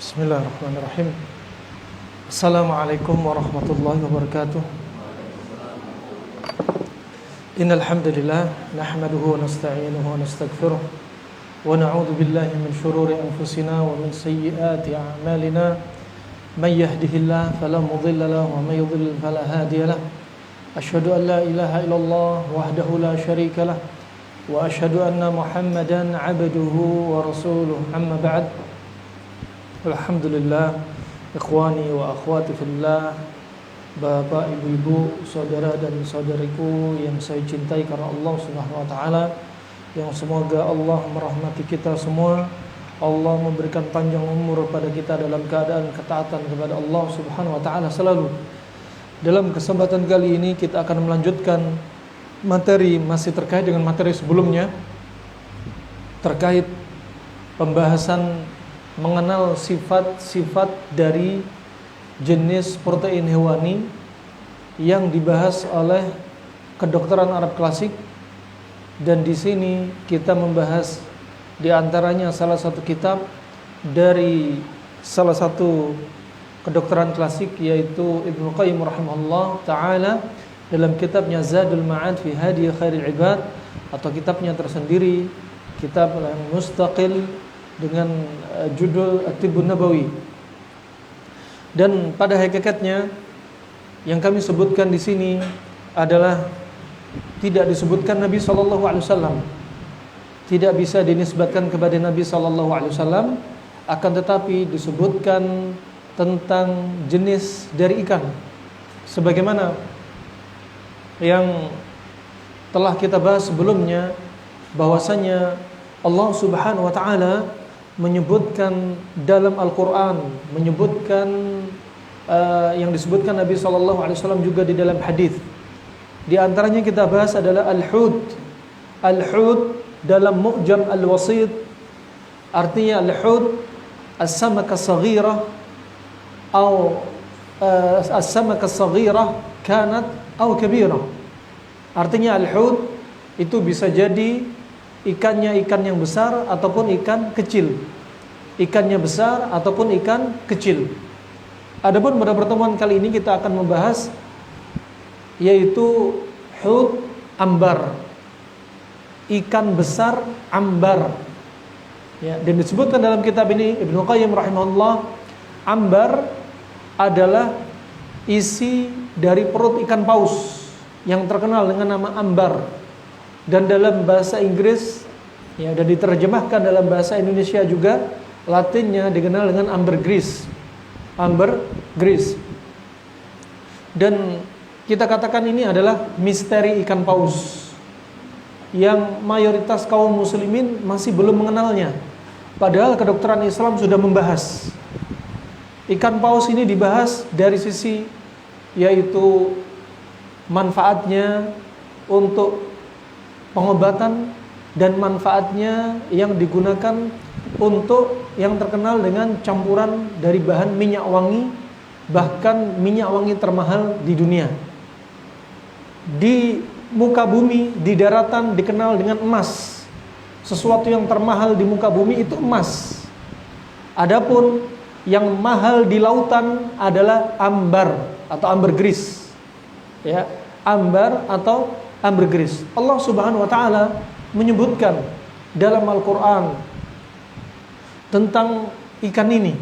Bismillahirrahmanirrahim. Assalamualaikum warahmatullahi wabarakatuh. Innal hamdalillah nahmaduhu wa nasta'inuhu wa nastaghfiruh wa na'udzu billahi min shururi anfusina wa min sayyiati a'malina. May yahdihillahu fala mudilla lahu wa may yudlil fala hadiya lahu. Asyhadu an la ilaha illallah wahdahu la syarika lah wa asyhadu anna Muhammadan 'abduhu wa rasuluh. Amma ba'd. Alhamdulillah, ikhwani wa akhwati fillah, bapak, ibu-ibu, saudara dan saudariku yang saya cintai karena Allah Subhanahu wa taala, yang semoga Allah merahmati kita semua. Allah memberikan panjang umur pada kita dalam keadaan ketaatan kepada Allah Subhanahu wa taala selalu. Dalam kesempatan kali ini kita akan melanjutkan materi masih terkait dengan materi sebelumnya, terkait pembahasan mengenal sifat-sifat dari jenis protein hewani yang dibahas oleh kedokteran Arab klasik. Dan di sini kita membahas di antaranya salah satu kitab dari salah satu kedokteran klasik, yaitu Ibnu Qayyim rahimahullah taala dalam kitabnya Zadul Ma'ad fi Hadi Khairil Ibad, atau kitabnya tersendiri, kitab yang mustaqil dengan judul At-Tibbun Nabawi. Dan pada hakikatnya yang kami sebutkan di sini adalah tidak disebutkan Nabi sallallahu alaihi wasallam. Tidak bisa dinisbatkan kepada Nabi sallallahu alaihi wasallam, akan tetapi disebutkan tentang jenis dari ikan. Sebagaimana yang telah kita bahas sebelumnya, bahwasanya Allah Subhanahu wa taala menyebutkan dalam Al-Quran, menyebutkan yang disebutkan Nabi SAW juga di dalam hadis. Di antaranya kita bahas adalah Al-Hud. Al-Hud dalam Mu'jam Al-Wasit, artinya Al-Hud As-Samaka Saghirah atau As-Samaka Saghirah kanat atau kabirah. Artinya Al-Hud itu bisa jadi ikannya ikan yang besar ataupun ikan kecil. Ikannya besar ataupun ikan kecil. Adapun pada pertemuan kali ini kita akan membahas yaitu hud ambar. Ikan besar ambar. Ya, dan disebutkan dalam kitab ini Ibnu Qayyim rahimahullah, ambar adalah isi dari perut ikan paus yang terkenal dengan nama ambar. Dan dalam bahasa Inggris ya, dan diterjemahkan dalam bahasa Indonesia juga, latinnya dikenal dengan ambergris. Ambergris. Dan kita katakan ini adalah misteri ikan paus yang mayoritas kaum muslimin masih belum mengenalnya. Padahal kedokteran Islam sudah membahas. Ikan paus ini dibahas dari sisi yaitu manfaatnya untuk pengobatan dan manfaatnya yang digunakan untuk yang terkenal dengan campuran dari bahan minyak wangi, bahkan minyak wangi termahal di dunia. Di muka bumi, di daratan dikenal dengan emas. Sesuatu yang termahal di muka bumi itu emas. Adapun yang mahal di lautan adalah ambar atau ambergris. Ya, ambar atau ambergris. Allah Subhanahu wa taala menyebutkan dalam Al-Qur'an tentang ikan ini.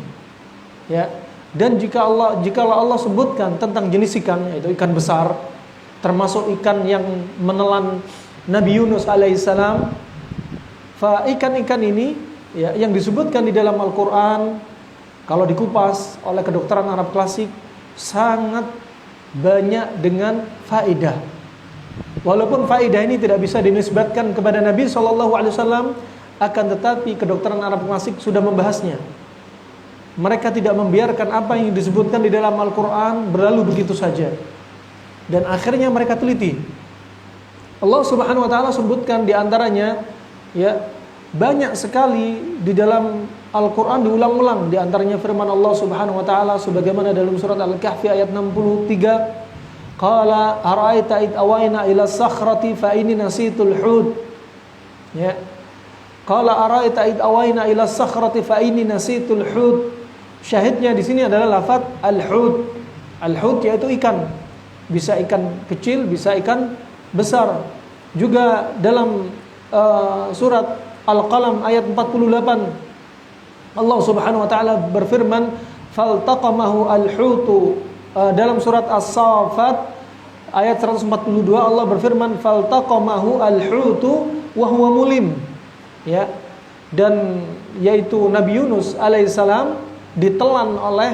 Ya. Dan jikalau Allah sebutkan tentang jenis ikan, yaitu ikan besar, termasuk ikan yang menelan Nabi Yunus alaihissalam, ikan-ikan ini ya, yang disebutkan di dalam Al-Qur'an, kalau dikupas oleh kedokteran Arab klasik, sangat banyak dengan faedah. Walaupun faedah ini tidak bisa dinisbatkan kepada Nabi SAW, akan tetapi kedokteran Arab klasik sudah membahasnya. Mereka tidak membiarkan apa yang disebutkan di dalam Al-Quran berlalu begitu saja. Dan akhirnya mereka teliti. Allah Subhanahu wa taala sebutkan di antaranya ya, banyak sekali di dalam Al-Quran diulang-ulang. Di antaranya firman Allah Subhanahu wa taala sebagaimana dalam surat Al-Kahfi ayat 63, qala ara'aita id awayna ila sakhrati fa inni nasitul hud. Ya. Qala ara'aita id awayna ila sakhrati fa inni nasitul hud. Syahidnya di sini adalah lafaz al-hut. Al-hut yaitu ikan. Bisa ikan kecil, bisa ikan besar. Juga dalam surat Al-Qalam ayat 48 Allah Subhanahu wa taala berfirman, faltaqamahu al-hutu. Dalam surat As-Saffat ayat 142 Allah berfirman, faltaqamahu al-hutu wa huwa mulim. Ya. Dan yaitu Nabi Yunus alaihissalam ditelan oleh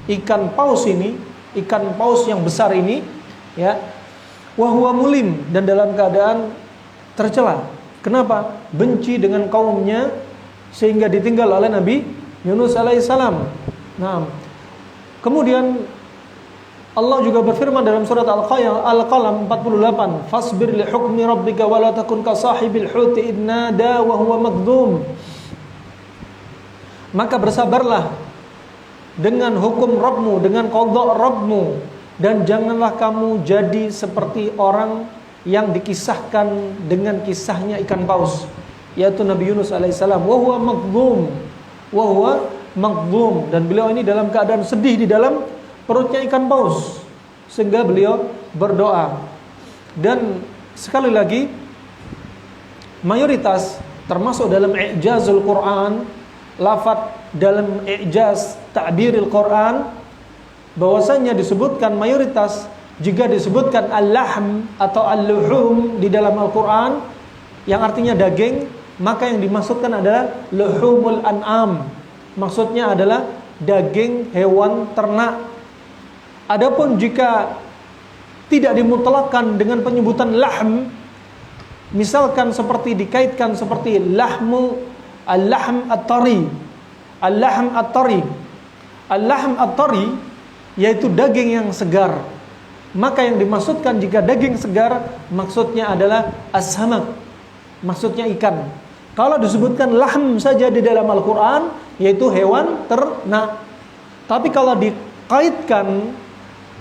ikan paus ini, ikan paus yang besar ini, ya. Wa huwa mulim, dan dalam keadaan tercela. Kenapa? Benci dengan kaumnya sehingga ditinggal oleh Nabi Yunus alaihissalam. Nah, kemudian Allah juga berfirman dalam surat Al-Qalam 48, fasbir li hukmi rabbika wa la takun ka sahibil huti idh nada wa huwa maghdum. Maka bersabarlah dengan hukum Rabbmu, dengan qadha Rabbmu, dan janganlah kamu jadi seperti orang yang dikisahkan dengan kisahnya ikan paus, yaitu Nabi Yunus alaihissalam, wa huwa maghdum, dan beliau ini dalam keadaan sedih di dalam perutnya ikan paus, sehingga beliau berdoa. Dan sekali lagi, mayoritas termasuk dalam i'jazul Quran, lafaz dalam i'jaz ta'biril Quran, bahwasanya disebutkan mayoritas jika disebutkan al-lahm atau al-luhum di dalam Al-Quran yang artinya daging, maka yang dimaksudkan adalah luhumul an'am, maksudnya adalah daging hewan ternak. Adapun jika tidak dimutlakkan dengan penyebutan lahm, misalkan seperti dikaitkan seperti al-lahm at-tari. Al-lahm at-tari. Al-lahm at-tari yaitu daging yang segar. Maka yang dimaksudkan jika daging segar maksudnya adalah as-samak, maksudnya ikan. Kalau disebutkan lahm saja di dalam Al-Quran yaitu hewan ternak. Tapi kalau dikaitkan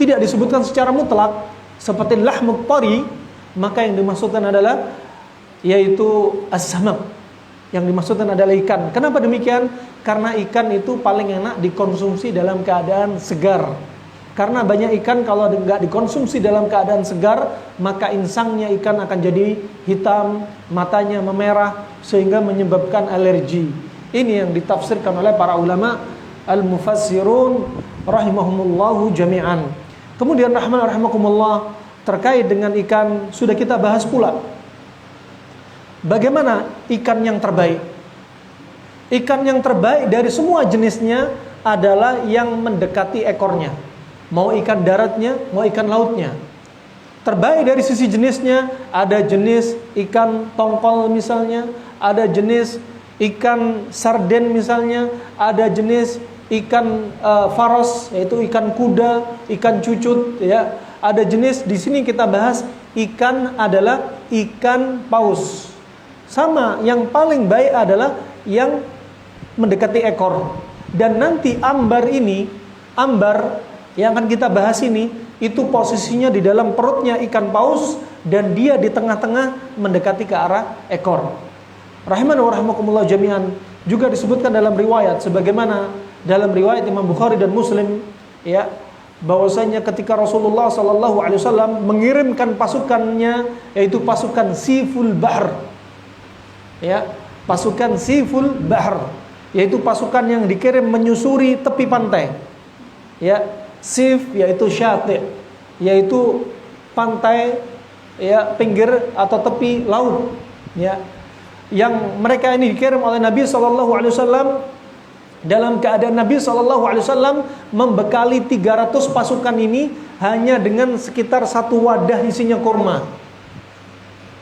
tidak disebutkan secara mutlak seperti lahmut tari, maka yang dimaksudkan adalah yaitu as-samak, yang dimaksudkan adalah ikan. Kenapa demikian? Karena ikan itu paling enak dikonsumsi dalam keadaan segar. Karena banyak ikan kalau enggak dikonsumsi dalam keadaan segar, maka insangnya ikan akan jadi hitam, matanya memerah, sehingga menyebabkan alergi. Ini yang ditafsirkan oleh para ulama al-mufassirun rahimahumullahu jami'an. Kemudian rahimakumullah, terkait dengan ikan sudah kita bahas pula. Bagaimana ikan yang terbaik? Ikan yang terbaik dari semua jenisnya adalah yang mendekati ekornya. Mau ikan daratnya, mau ikan lautnya. Terbaik dari sisi jenisnya, ada jenis ikan tongkol misalnya, ada jenis ikan sarden misalnya, ada jenis ikan faros, yaitu ikan kuda, ikan cucut, ya. Ada jenis di sini kita bahas ikan adalah ikan paus. Sama, yang paling baik adalah yang mendekati ekor. Dan nanti ambar yang akan kita bahas ini, itu posisinya di dalam perutnya ikan paus dan dia di tengah-tengah mendekati ke arah ekor. Rahimani wa rahimakumullah jami'an. Juga disebutkan dalam riwayat sebagaimana dalam riwayat Imam Bukhari dan Muslim, ya, bahwasanya ketika Rasulullah SAW mengirimkan pasukannya, yaitu pasukan Siful Bahr, ya, pasukan Siful Bahr, yaitu pasukan yang dikirim menyusuri tepi pantai, ya. Sif yaitu syati', yaitu pantai, ya, pinggir atau tepi laut, ya. Yang mereka ini dikirim oleh Nabi SAW dalam keadaan Nabi SAW membekali 300 pasukan ini hanya dengan sekitar satu wadah isinya kurma.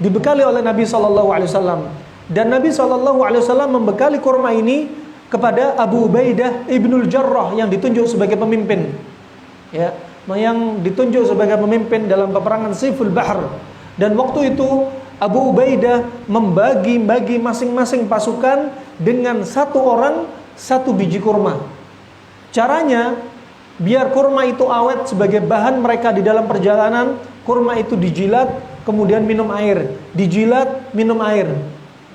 Dibekali oleh Nabi SAW. Dan Nabi SAW membekali kurma ini kepada Abu Ubaidah ibnul Jarrah yang ditunjuk sebagai pemimpin, ya, yang ditunjuk sebagai pemimpin dalam peperangan Siful Bahr. Dan waktu itu Abu Ubaidah membagi masing-masing pasukan dengan satu orang satu biji kurma. Caranya biar kurma itu awet sebagai bahan mereka di dalam perjalanan, kurma itu dijilat kemudian minum air, dijilat minum air,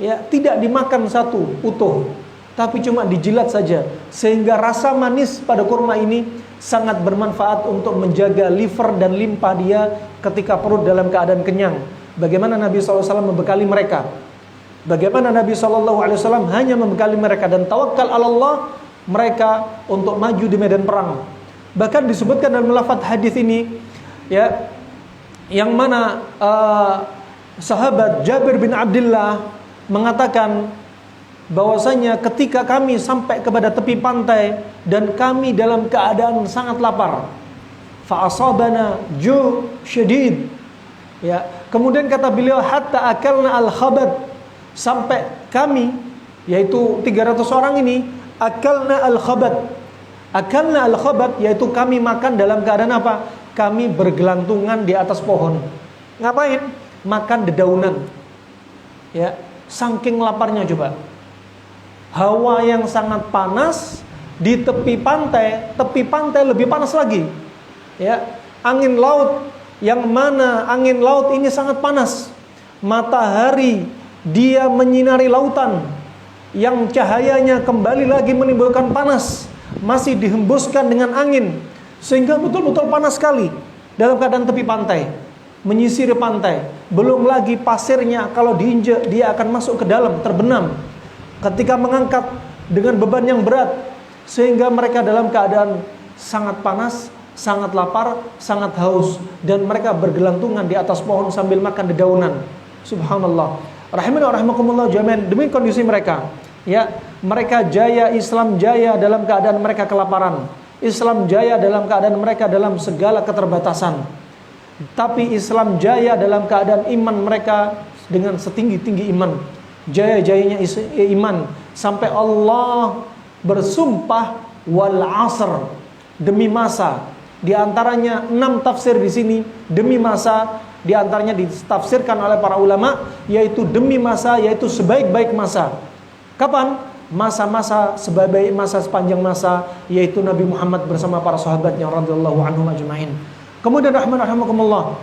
ya, tidak dimakan satu utuh. tapi cuma dijilat saja, sehingga rasa manis pada kurma ini sangat bermanfaat untuk menjaga liver dan limpa dia ketika perut dalam keadaan kenyang. Bagaimana Nabi SAW membekali mereka, bagaimana Nabi SAW hanya membekali mereka dan tawakal ala Allah mereka untuk maju di medan perang. Bahkan disebutkan dalam lafaz hadis ini, ya, yang mana sahabat Jabir bin Abdullah mengatakan bahwasanya ketika kami sampai kepada tepi pantai dan kami dalam keadaan sangat lapar, fa asabana ju syadid, ya, kemudian kata beliau hatta akalna al-khabat, sampai kami, yaitu 300 orang ini, akalna al-khabat. Akalna al-khabat yaitu kami makan dalam keadaan apa? Kami bergelantungan di atas pohon. Ngapain? Makan dedaunan. Ya, saking laparnya coba. Hawa yang sangat panas di tepi pantai lebih panas lagi. Ya, angin laut yang mana angin laut ini sangat panas. Matahari dia menyinari lautan yang cahayanya kembali lagi menimbulkan panas, masih dihembuskan dengan angin sehingga betul-betul panas sekali dalam keadaan tepi pantai, menyisiri pantai. Belum lagi pasirnya kalau diinjak dia akan masuk ke dalam, terbenam ketika mengangkat dengan beban yang berat, sehingga mereka dalam keadaan sangat panas, sangat lapar, sangat haus, dan mereka bergelantungan di atas pohon sambil makan dedaunan. Subhanallah. Rahimani wa rahimakumullah jami'an. Demi kondisi mereka, ya, mereka jaya, Islam jaya dalam keadaan mereka kelaparan. Islam jaya dalam keadaan mereka dalam segala keterbatasan. Tapi Islam jaya dalam keadaan iman mereka dengan setinggi-tinggi iman. Jaya-jayanya iman sampai Allah bersumpah wal asr, demi masa. Di antaranya 6 tafsir di sini demi masa, di antaranya ditafsirkan oleh para ulama yaitu demi masa, yaitu sebaik-baik masa. Kapan? Masa-masa sebaik masa, sepanjang masa, yaitu Nabi Muhammad bersama para sahabatnya radhiyallahu anhum ajma'in. Kemudian rahimakumullah,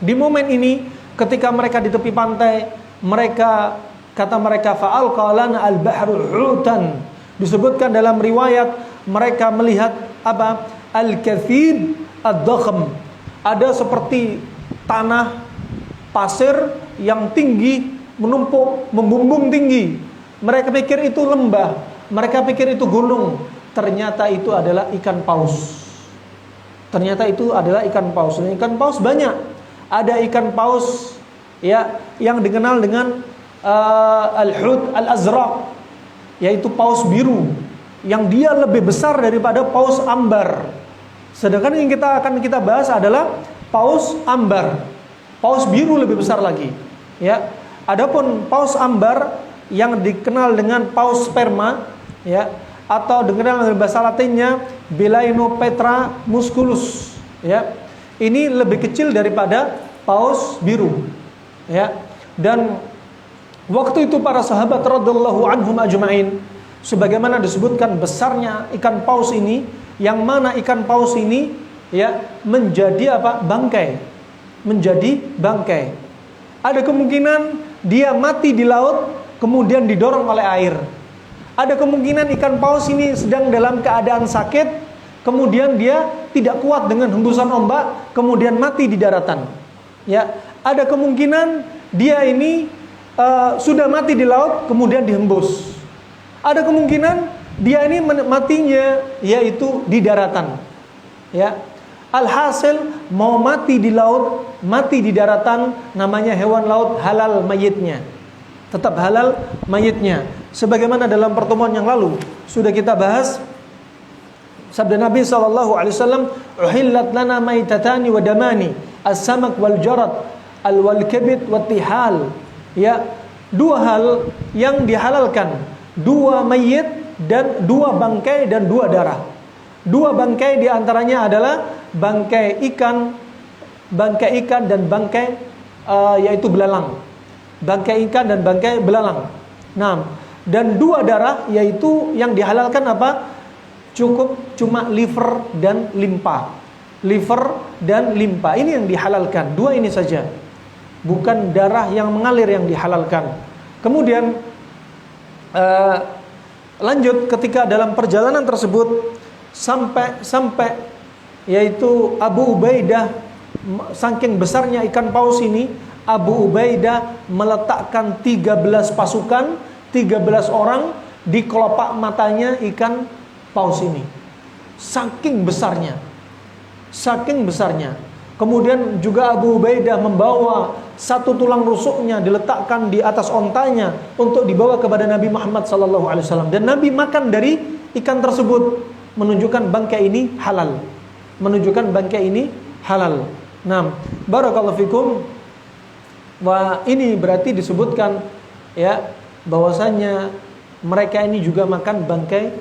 di momen ini ketika mereka di tepi pantai, mereka, kata mereka, fa'alqa lana al-bahru hutan. Disebutkan dalam riwayat mereka melihat apa? Al-kathib ad-dakhm. Ada seperti tanah pasir yang tinggi, menumpuk, membumbung tinggi. Mereka pikir itu lembah, mereka pikir itu gunung. Ternyata itu adalah ikan paus. Ternyata itu adalah ikan paus. Dan ikan paus banyak. Ada ikan paus, ya, yang dikenal dengan al-hut al-azraq, yaitu paus biru, yang dia lebih besar daripada paus ambar. Sedangkan yang akan kita bahas adalah paus ambar. Paus biru lebih besar lagi, ya. Adapun paus ambar yang dikenal dengan paus sperma, ya, atau dikenal dengan bahasa Latinnya Balaenopetra musculus, ya. Ini lebih kecil daripada paus biru, ya. Dan waktu itu para sahabat radhiyallahu anhum ajma'in, sebagaimana disebutkan besarnya ikan paus ini, yang mana ikan paus ini, ya, menjadi apa? Bangkai. Menjadi bangkai. Ada kemungkinan dia mati di laut kemudian didorong oleh air. Ada kemungkinan ikan paus ini sedang dalam keadaan sakit, kemudian dia tidak kuat dengan hembusan ombak, kemudian mati di daratan. Ya, ada kemungkinan dia ini sudah mati di laut, kemudian dihembus. Ada kemungkinan dia ini matinya yaitu di daratan. Ya, alhasil mau mati di laut, mati di daratan, namanya hewan laut halal mayitnya. Tetap halal mayitnya. Sebagaimana dalam pertemuan yang lalu sudah kita bahas sabda Nabi SAW, uhillat lana maitatani wa damani, as-samak wal jarad, al-wal kabid wa tihal. Ya, 2 hal yang dihalalkan, 2 mayit dan 2 bangkai dan 2 darah. 2 bangkai diantaranya adalah bangkai ikan dan bangkai yaitu belalang. Bangkai ikan dan bangkai belalang. Nah, dan 2 darah yaitu yang dihalalkan apa? Cuma liver dan limpa. Liver dan limpa ini yang dihalalkan. 2 ini saja. Bukan darah yang mengalir yang dihalalkan. Kemudian Lanjut, ketika dalam perjalanan tersebut sampai yaitu Abu Ubaidah, saking besarnya ikan paus ini, Abu Ubaidah meletakkan 13 pasukan, 13 orang di kelopak matanya ikan paus ini. Saking besarnya. Kemudian juga Abu Ubaidah membawa satu tulang rusuknya diletakkan di atas ontanya untuk dibawa kepada Nabi Muhammad SAW. Dan Nabi makan dari ikan tersebut, menunjukkan bangkai ini halal. Nah, barakallahu fikum. Wah, ini berarti disebutkan ya bahwasanya mereka ini juga makan bangkai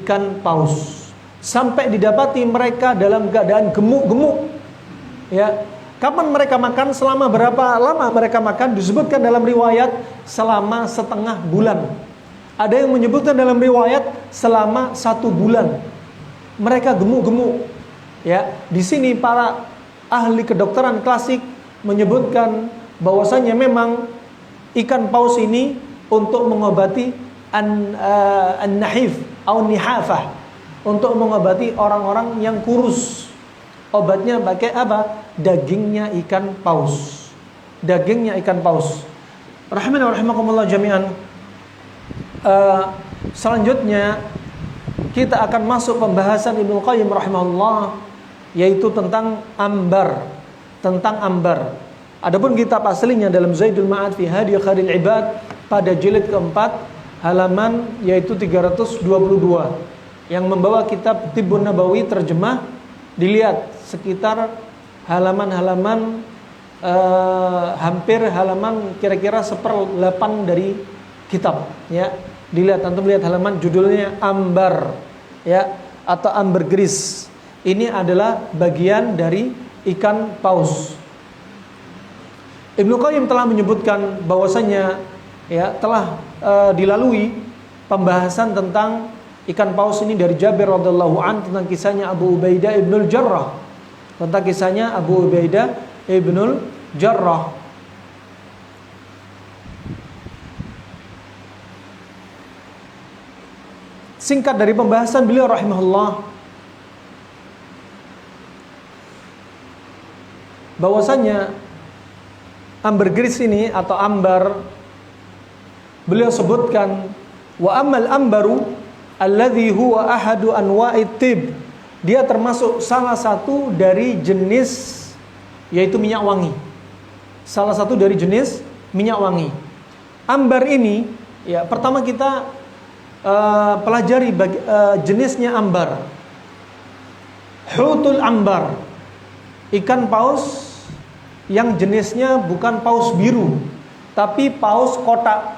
ikan paus. Sampai didapati mereka dalam keadaan gemuk-gemuk. Ya, kapan mereka makan? Selama berapa lama mereka makan? Disebutkan dalam riwayat selama setengah bulan. Ada yang menyebutkan dalam riwayat selama 1 bulan. Mereka gemuk-gemuk. Ya, di sini para ahli kedokteran klasik menyebutkan bahwasanya memang ikan paus ini untuk mengobati an-nahif atau nihafah, untuk mengobati orang-orang yang kurus. Obatnya pakai apa? Dagingnya ikan paus. Rahimani wa rahimakumullah jami'an. Selanjutnya kita akan masuk pembahasan Ibnu Qayyim rahimahullah, yaitu tentang ambar. Adapun kitab aslinya dalam Zaidul Ma'ad fi Hadi Khairil Ibad pada jilid keempat halaman yaitu 322, yang membawa kitab Tibbun Nabawi terjemah, dilihat sekitar halaman-halaman hampir halaman kira-kira 1/8 dari kitab, ya. Dilihat, antum lihat halaman judulnya ambar, ya, atau ambergris. Ini adalah bagian dari ikan paus. Ibnu Qayyim telah menyebutkan bahwasanya ya telah dilalui pembahasan tentang ikan paus ini dari Jabir radhiyallahu an, tentang kisahnya Abu Ubaidah ibnul Jarrah. Singkat dari pembahasan beliau rahimahullah, bahwasanya ambergris ini atau ambar, beliau sebutkan wa ammal ambaru alladhi huwa ahadu anwa'it tib, dia termasuk salah satu dari jenis yaitu minyak wangi. Ambar ini ya, pertama kita pelajari jenisnya ambar. Hutul ambar, ikan paus yang jenisnya bukan paus biru, tapi paus kotak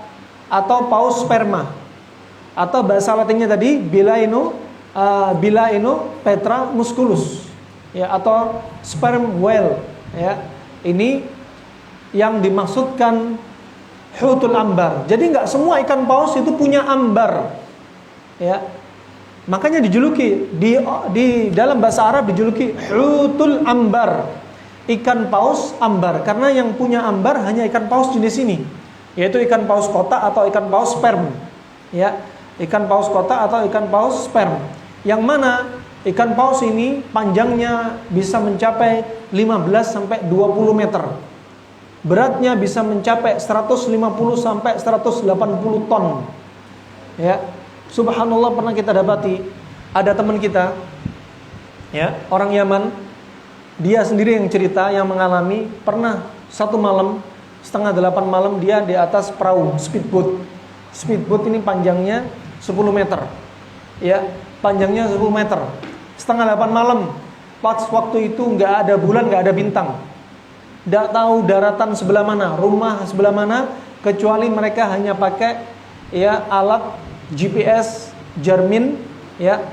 atau paus sperma, atau bahasa latinnya tadi Bilaeno petra musculus, ya, atau sperm whale, ya. Ini yang dimaksudkan hutul ambar. Jadi nggak semua ikan paus itu punya ambar, ya. Makanya dijuluki di dalam bahasa Arab dijuluki hutul ambar, ikan paus ambar, karena yang punya ambar hanya ikan paus jenis ini, yaitu ikan paus kotak atau ikan paus sperm, ya. Ikan paus kotak atau ikan paus sperm, yang mana ikan paus ini panjangnya bisa mencapai 15 sampai 20 meter. Beratnya bisa mencapai 150 sampai 180 ton. Ya. Subhanallah, pernah kita dapati ada teman kita, ya, orang Yaman. Dia sendiri yang cerita, yang mengalami pernah satu malam 7:30 malam dia di atas perahu speedboat. Speedboat ini panjangnya 10 meter. Ya, panjangnya 10 meter. 7:30 malam. Pas waktu itu enggak ada bulan, enggak ada bintang. Tidak tahu daratan sebelah mana, rumah sebelah mana, kecuali mereka hanya pakai ya alat GPS Garmin, ya,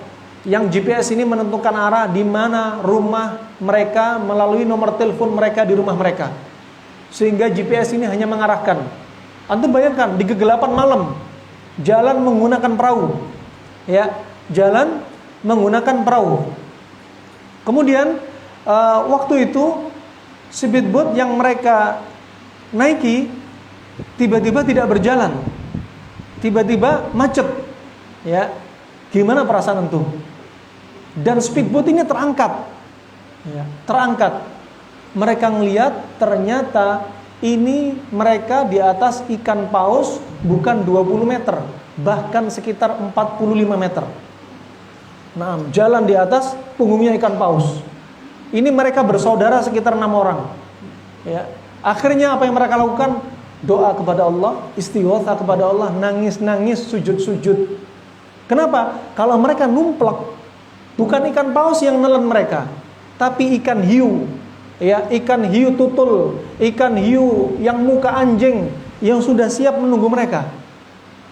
yang GPS ini menentukan arah di mana rumah mereka melalui nomor telepon mereka di rumah mereka, sehingga GPS ini hanya mengarahkan. Antum bayangkan di kegelapan malam jalan menggunakan perahu, ya, jalan menggunakan perahu. Kemudian waktu itu speedboat yang mereka naiki tiba-tiba tidak berjalan, tiba-tiba macet. Ya, gimana perasaan antum? Dan speedboat ini terangkat, ya, terangkat. Mereka ngelihat ternyata ini mereka di atas ikan paus bukan 20 meter, bahkan sekitar 45 meter. Nah, jalan di atas punggungnya ikan paus. Ini mereka bersaudara sekitar 6 orang. Ya, akhirnya apa yang mereka lakukan? Doa kepada Allah, istighotsah kepada Allah, nangis-nangis, sujud-sujud. Kenapa? Kalau mereka numplek, bukan ikan paus yang nelen mereka, tapi ikan hiu. Ya, ikan hiu tutul, ikan hiu yang muka anjing yang sudah siap menunggu mereka.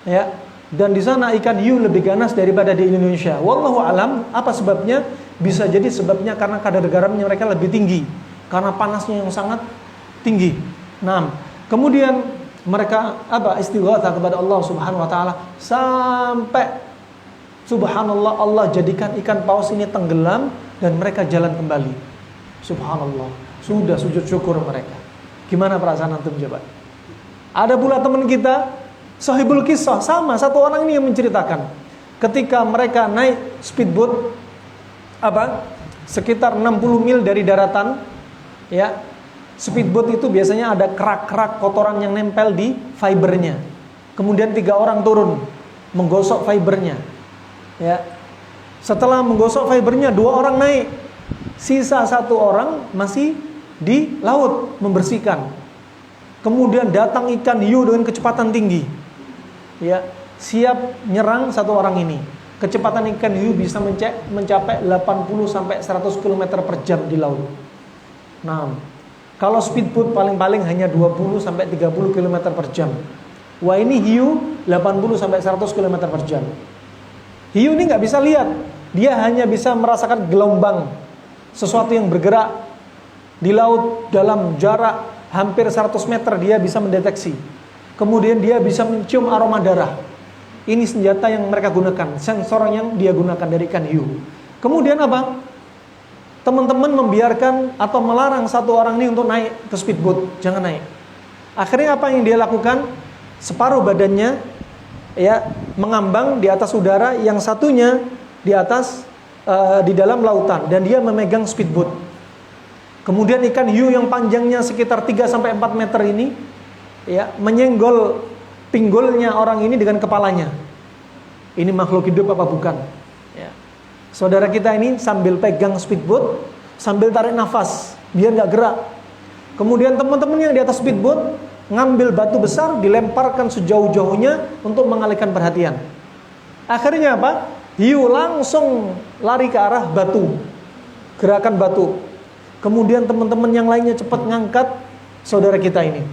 Ya, dan di sana ikan hiu lebih ganas daripada di Indonesia. Wallahu alam, apa sebabnya? Bisa jadi sebabnya karena kadar garamnya mereka lebih tinggi, karena panasnya yang sangat tinggi. Nah, kemudian mereka istighotsah kepada Allah Subhanahu wa taala sampai subhanallah, Allah jadikan ikan paus ini tenggelam dan mereka jalan kembali. Subhanallah, sudah sujud syukur mereka. Gimana perasaan antum coba? Ada pula teman kita, sahibul kisah, sama satu orang ini yang menceritakan. Ketika mereka naik speedboat sekitar 60 mil dari daratan, ya. Speedboat itu biasanya ada kerak-kerak kotoran yang nempel di fibernya. Kemudian 3 orang turun menggosok fibernya. Ya. Setelah menggosok fibernya, 2 orang naik. Sisa 1 orang masih di laut membersihkan. Kemudian datang ikan hiu dengan kecepatan tinggi. Ya, siap nyerang 1 orang ini. Kecepatan ikan hiu bisa mencapai 80 sampai 100 km per jam di laut. Nah, kalau speedboat paling-paling hanya 20 sampai 30 km per jam. Wah, ini hiu 80 sampai 100 km per jam. Hiu ini nggak bisa lihat, dia hanya bisa merasakan gelombang, sesuatu yang bergerak di laut dalam jarak hampir 100 meter dia bisa mendeteksi. Kemudian dia bisa mencium aroma darah. Ini senjata yang mereka gunakan, sensor yang dia gunakan dari ikan hiu. Kemudian apa? Teman-teman membiarkan atau melarang 1 orang ini untuk naik ke speedboat, jangan naik. Akhirnya apa yang dia lakukan? Separuh badannya ya mengambang di atas udara, yang satunya di atas di dalam lautan, dan dia memegang speedboat. Kemudian ikan hiu yang panjangnya sekitar 3 sampai 4 meter ini ya menyenggol pinggulnya orang ini dengan kepalanya. Ini makhluk hidup apa bukan? Ya. Saudara kita ini sambil pegang speedboat, sambil tarik nafas biar nggak gerak. Kemudian teman-teman yang di atas speedboat ngambil batu besar, dilemparkan sejauh-jauhnya untuk mengalihkan perhatian. Akhirnya apa? Hiu langsung lari ke arah batu, gerakan batu. Kemudian teman-teman yang lainnya cepat ngangkat saudara kita ini.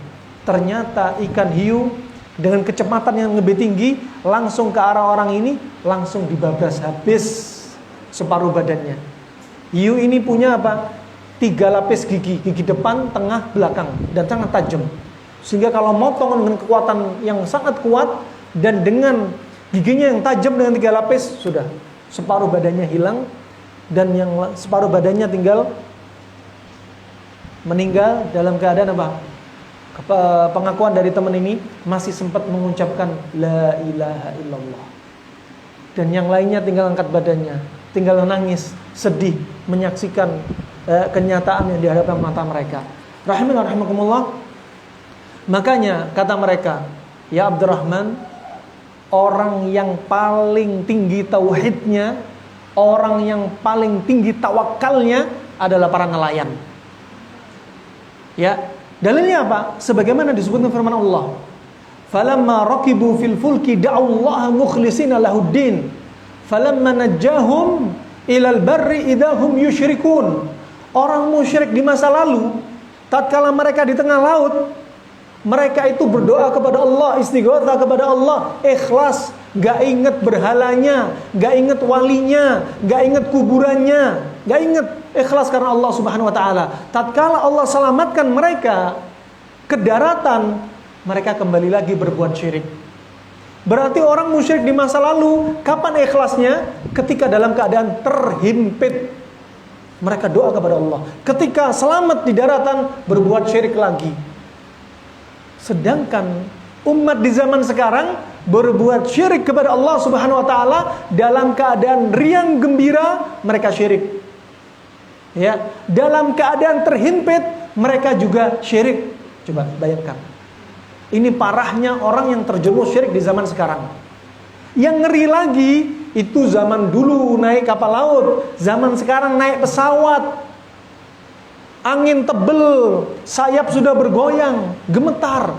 Ternyata ikan hiu dengan kecepatan yang lebih tinggi langsung ke arah orang ini, langsung dibabras habis separuh badannya. Hiu ini punya apa? 3 lapis gigi, gigi depan, tengah, belakang, dan sangat tajam. Sehingga kalau motong dengan kekuatan yang sangat kuat dan dengan giginya yang tajam dengan 3 lapis, sudah separuh badannya hilang dan yang separuh badannya tinggal meninggal dalam keadaan apa? Pengakuan dari teman ini masih sempat mengucapkan la ilaha illallah. Dan yang lainnya tinggal angkat badannya, tinggal menangis, sedih menyaksikan kenyataan yang dihadapkan mata mereka. Rahimahullah rahimakumullah. Makanya kata mereka, ya Abdurrahman, orang yang paling tinggi tauhidnya, orang yang paling tinggi tawakalnya adalah para nelayan. Ya, dalilnya apa? Sebagaimana disebutkan firman Allah, falamma raqibu fil fulki da'allaha mukhlishina lahuddin falamma najjahum ilal barri idahum yusyrikun. Orang musyrik di masa lalu, tatkala mereka di tengah laut, mereka itu berdoa kepada Allah, istighotsah kepada Allah, ikhlas, gak inget berhalanya, gak inget walinya, gak inget kuburannya, gak inget, ikhlas karena Allah Subhanahu wa taala. Tatkala Allah selamatkan mereka ke daratan, mereka kembali lagi berbuat syirik. Berarti orang musyrik di masa lalu, kapan ikhlasnya? Ketika dalam keadaan terhimpit, mereka doa kepada Allah. Ketika selamat di daratan, berbuat syirik lagi. Sedangkan umat di zaman sekarang berbuat syirik kepada Allah Subhanahu wa taala dalam keadaan riang gembira, mereka syirik. Ya, dalam keadaan terhimpit mereka juga syirik. Coba bayangkan. Ini parahnya orang yang terjerumus syirik di zaman sekarang. Yang ngeri lagi itu zaman dulu naik kapal laut, zaman sekarang naik pesawat. Angin tebel, sayap sudah bergoyang, gemetar.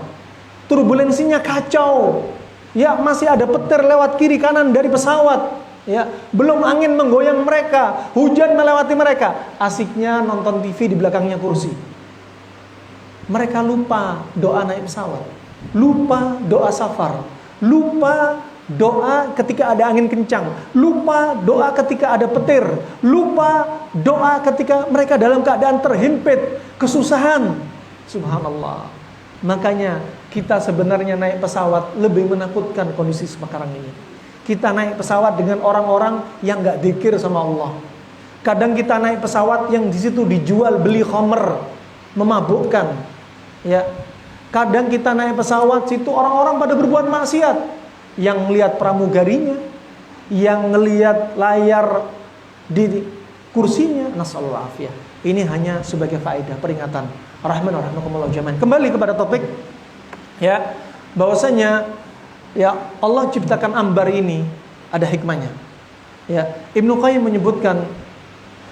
Turbulensinya kacau. Ya, masih ada petir lewat kiri kanan dari pesawat. Ya, belum angin menggoyang mereka, hujan melewati mereka. Asiknya nonton TV di belakangnya kursi. Mereka lupa doa naik pesawat, lupa doa safar, lupa doa ketika ada angin kencang, lupa doa ketika ada petir, lupa doa ketika mereka dalam keadaan terhimpit, kesusahan. Subhanallah. Makanya kita sebenarnya naik pesawat lebih menakutkan kondisi sekarang ini. Kita naik pesawat dengan orang-orang yang gak dzikir sama Allah. Kadang kita naik pesawat yang di situ dijual beli khamr, memabukkan. Ya. Kadang kita naik pesawat situ orang-orang pada berbuat maksiat, yang melihat pramugarinya, yang ngelihat layar di kursinya. Nasallahu afiyah. Ini hanya sebagai faedah peringatan. Rahman jami'an. Kembali kepada topik, ya, bahwasanya ya Allah ciptakan ambar ini ada hikmahnya. Ya, Ibnu Qayyim menyebutkan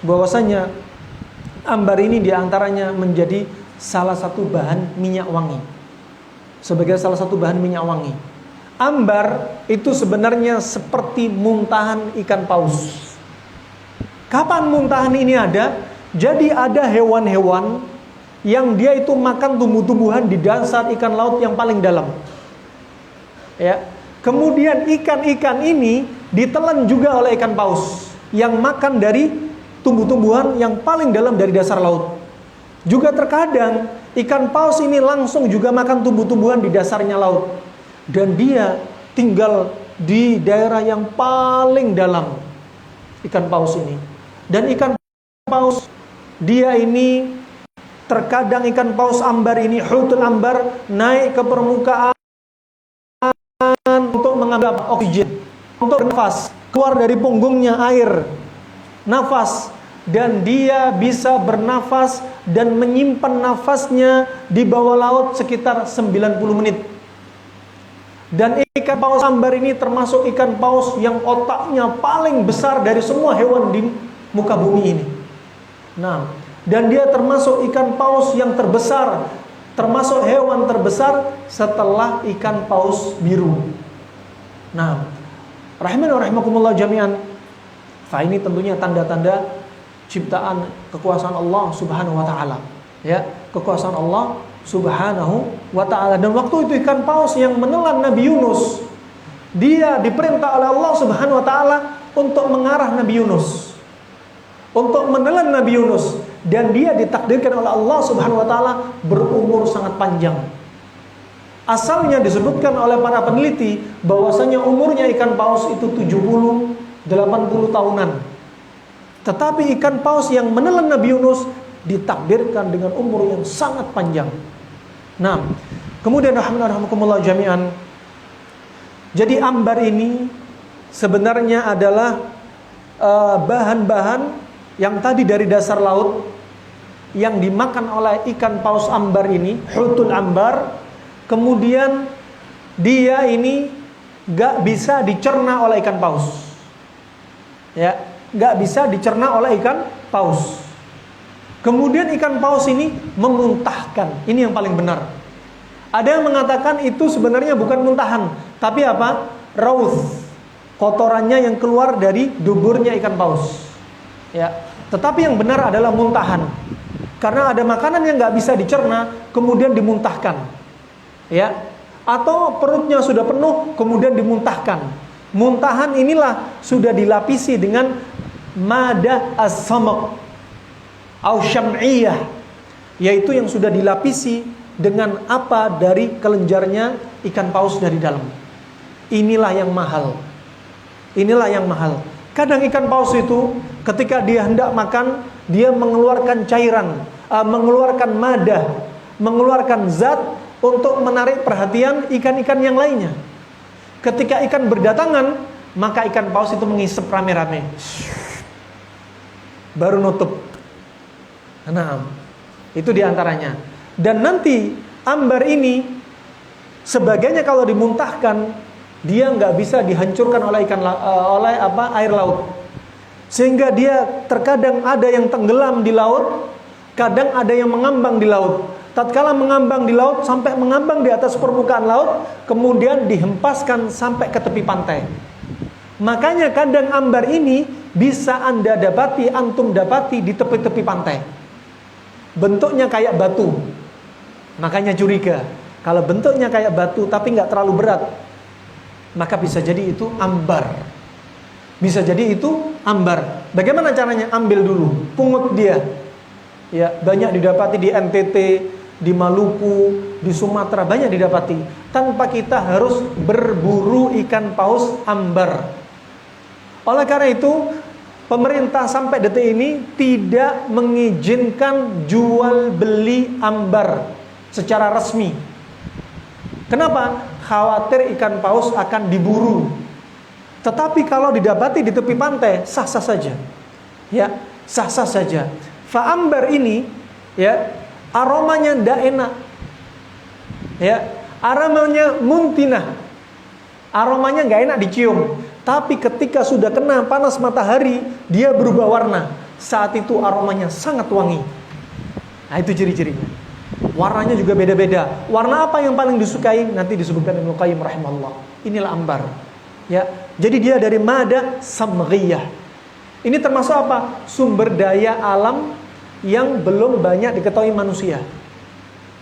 bahwasanya ambar ini diantaranya menjadi salah satu bahan minyak wangi. Sebagai salah satu bahan minyak wangi. Ambar itu sebenarnya seperti muntahan ikan paus. Kapan muntahan ini ada? Jadi ada hewan-hewan yang dia itu makan tumbuh-tumbuhan di dasar ikan laut yang paling dalam. Ya. Kemudian ikan-ikan ini ditelan juga oleh ikan paus yang makan dari tumbuh-tumbuhan yang paling dalam dari dasar laut. Juga terkadang ikan paus ini langsung juga makan tumbuh-tumbuhan di dasarnya laut. Dan dia tinggal di daerah yang paling dalam, ikan paus ini. Dan ikan paus dia ini terkadang ikan paus ambar ini, hutul ambar, naik ke permukaan untuk mengambil oksigen, untuk nafas, keluar dari punggungnya air, nafas, dan dia bisa bernafas dan menyimpan nafasnya di bawah laut sekitar 90 menit. Dan ikan paus ambar ini termasuk ikan paus yang otaknya paling besar dari semua hewan di muka bumi ini. Nah, dan dia termasuk ikan paus yang terbesar, termasuk hewan terbesar setelah ikan paus biru. Nah, rahimakumullah jami'an. Ini tentunya tanda-tanda ciptaan kekuasaan Allah Subhanahu wa taala. Ya, kekuasaan Allah Subhanahu wa taala. Dan waktu itu ikan paus yang menelan Nabi Yunus, dia diperintah oleh Allah Subhanahu wa taala untuk mengarah Nabi Yunus, untuk menelan Nabi Yunus, dan dia ditakdirkan oleh Allah Subhanahu wa taala berumur sangat panjang. Asalnya disebutkan oleh para peneliti bahwasanya umurnya ikan paus itu 70-80 tahunan. Tetapi ikan paus yang menelan Nabi Yunus ditakdirkan dengan umur yang sangat panjang. Nah, kemudian rahimakumullah jami'an. Jadi ambar ini sebenarnya adalah bahan-bahan yang tadi dari dasar laut yang dimakan oleh ikan paus ambar ini, hutul ambar. Kemudian dia ini gak bisa dicerna oleh ikan paus. Ya, gak bisa dicerna oleh ikan paus. Kemudian ikan paus ini memuntahkan. Ini yang paling benar. Ada yang mengatakan itu sebenarnya bukan muntahan, tapi apa? Rauth. Kotorannya yang keluar dari duburnya ikan paus. Ya, tetapi yang benar adalah muntahan. Karena ada makanan yang gak bisa dicerna, kemudian dimuntahkan. Ya, atau perutnya sudah penuh, kemudian dimuntahkan. Muntahan inilah sudah dilapisi dengan madah as-samaq au syam'iyah, yaitu yang sudah dilapisi dengan apa dari kelenjarnya ikan paus dari dalam. Inilah yang mahal. Inilah yang mahal. Kadang ikan paus itu ketika dia hendak makan, dia mengeluarkan cairan, mengeluarkan madah, mengeluarkan zat untuk menarik perhatian ikan-ikan yang lainnya. Ketika ikan berdatangan, maka ikan paus itu mengisap rame-rame, baru nutup. Nah, itu diantaranya. Dan nanti ambar ini sebagainya kalau dimuntahkan, dia nggak bisa dihancurkan oleh air laut. Sehingga dia terkadang ada yang tenggelam di laut, kadang ada yang mengambang di laut. Tatkala mengambang di laut sampai mengambang di atas permukaan laut, kemudian dihempaskan sampai ke tepi pantai. Makanya kadang ambar ini bisa antum dapati di tepi-tepi pantai. Bentuknya kayak batu. Makanya curiga, kalau bentuknya kayak batu tapi nggak terlalu berat, maka bisa jadi itu ambar. Bisa jadi itu ambar. Bagaimana caranya? Ambil dulu, pungut dia. Ya, banyak didapati di NTT, di Maluku, di Sumatera, banyak didapati. Tanpa kita harus berburu ikan paus ambar. Oleh karena itu, pemerintah sampai detik ini tidak mengizinkan jual beli ambar secara resmi. Kenapa? Khawatir ikan paus akan diburu. Tetapi kalau didapati di tepi pantai, sah-sah saja. Ya, sah-sah saja. Fa'ambar ini, ya, aromanya tidak enak. Ya, aromanya muntinah. Aromanya nggak enak dicium. Tapi ketika sudah kena panas matahari, dia berubah warna. Saat itu aromanya sangat wangi. Nah, itu ciri-cirinya. Warnanya juga beda-beda. Warna apa yang paling disukai? Nanti disebutkan Ibnu Qayyim rahimahullah. Inilah ambar. Ya, jadi dia dari mada samghiyah. Ini termasuk apa? Sumber daya alam yang belum banyak diketahui manusia.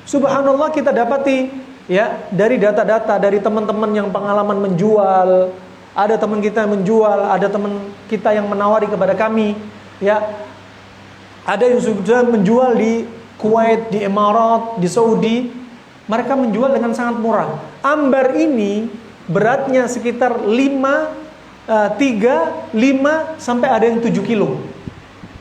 Subhanallah, kita dapati ya dari data-data dari teman-teman yang pengalaman menjual. Ada teman kita yang menjual, ada teman kita yang menawari kepada kami, ya. Ada yang sudah menjual di Kuwait, di Emirat, di Saudi. Mereka menjual dengan sangat murah. Ambar ini beratnya sekitar 3, 5 sampai ada yang 7 kilo.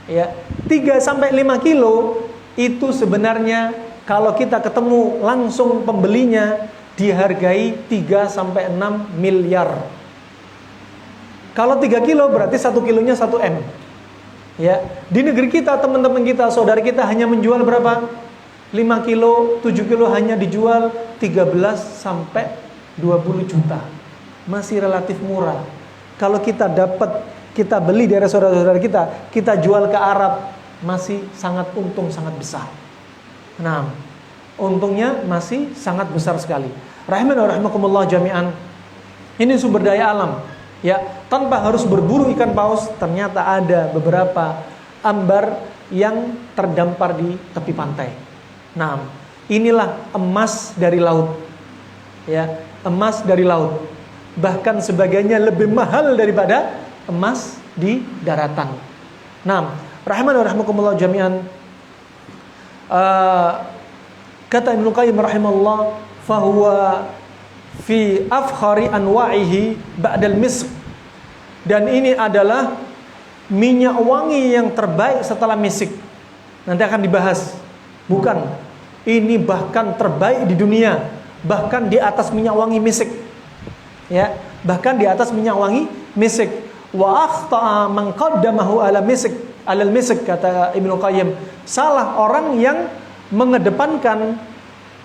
Ya, 3 sampai 5 kilo itu sebenarnya kalau kita ketemu langsung pembelinya dihargai 3 sampai 6 miliar. Kalau 3 kilo berarti 1 kilonya 1 M. Ya, di negeri kita, teman-teman kita, saudara kita hanya menjual berapa? 5 kilo, 7 kilo hanya dijual 13 sampai 20 juta. Masih relatif murah. Kalau kita beli dari saudara-saudara kita jual ke Arab, masih sangat untung, sangat besar. Nah, untungnya masih sangat besar sekali. Rahimani wa rahimakumullah jami'an. Ini sumber daya alam. Ya, tanpa harus berburu ikan paus, ternyata ada beberapa ambar yang terdampar di tepi pantai. Nah, inilah emas dari laut. Ya, emas dari laut. Bahkan sebagainya lebih mahal daripada emas di daratan. Nah, rahman wa rahmakumullah jami'an. Kata Ibnu Qayyim rahimahullah, fahuwa fi afkhari anwa'ihi ba'dal misk. Dan ini adalah minyak wangi yang terbaik setelah misik. Nanti akan dibahas. Bukan, ini bahkan terbaik di dunia, bahkan di atas minyak wangi misik. Ya, bahkan di atas minyak wangi misik. Wa akhta'a man qaddamahu ala misik, alal misik, kata Ibnu Qayyim. Salah orang yang mengedepankan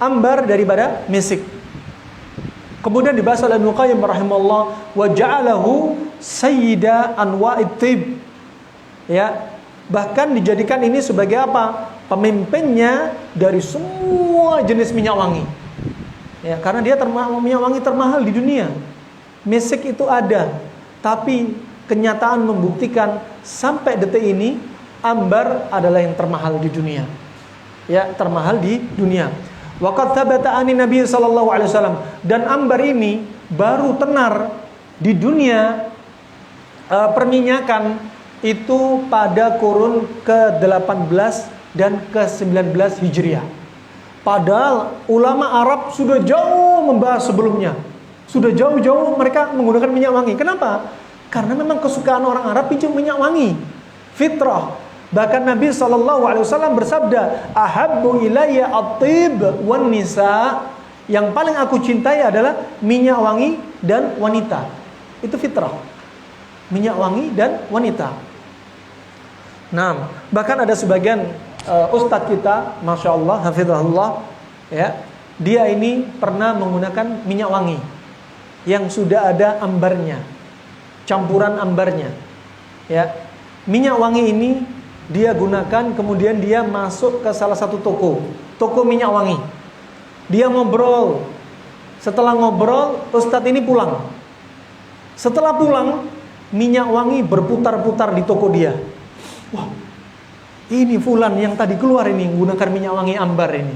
ambar daripada misik. Kemudian dibahas oleh Ibnu Qayyim rahimahullah, wa ja'alahu sayyida anwa'it tib. Ya, bahkan dijadikan ini sebagai apa? Pemimpinnya dari semua jenis minyak wangi. Ya, karena dia minyak wangi termahal di dunia. Misik itu ada, tapi kenyataan membuktikan sampai detik ini ambar adalah yang termahal di dunia. Ya, termahal di dunia. Waqad thabata ani Nabi sallallahu alaihi wasallam, dan ambar ini baru tenar di dunia perminyakan itu pada kurun ke-18 dan ke-19 Hijriah. Padahal ulama Arab sudah jauh membahas sebelumnya. Sudah jauh-jauh mereka menggunakan minyak wangi. Kenapa? Karena memang kesukaan orang Arab itu minyak wangi. Fitrah. Bahkan Nabi SAW bersabda, ahabbu ilayya at-tib wan nisa. Yang paling aku cintai adalah minyak wangi dan wanita. Itu fitrah. Minyak wangi dan wanita. Nah, bahkan ada sebagian ustadz kita, masya Allah, hafizahullah, ya, dia ini pernah menggunakan minyak wangi yang sudah ada ambarnya, campuran ambarnya. Ya, minyak wangi ini dia gunakan, kemudian dia masuk ke salah satu toko minyak wangi. Dia ngobrol. Setelah ngobrol, ustadz ini pulang. Setelah pulang, minyak wangi berputar-putar di toko dia. Wah, ini fulan yang tadi keluar ini menggunakan minyak wangi ambar ini.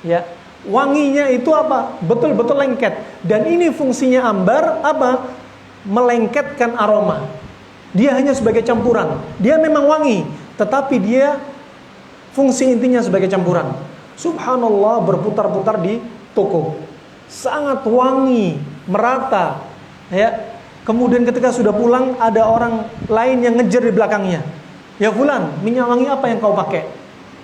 Ya, wanginya itu apa? Betul-betul lengket. Dan ini fungsinya ambar apa? Melengketkan aroma. Dia hanya sebagai campuran. Dia memang wangi, tetapi dia fungsi intinya sebagai campuran. Subhanallah, berputar-putar di toko. Sangat wangi, merata. Ya. Kemudian ketika sudah pulang, ada orang lain yang ngejar di belakangnya. Ya fulan, minyak wangi apa yang kau pakai?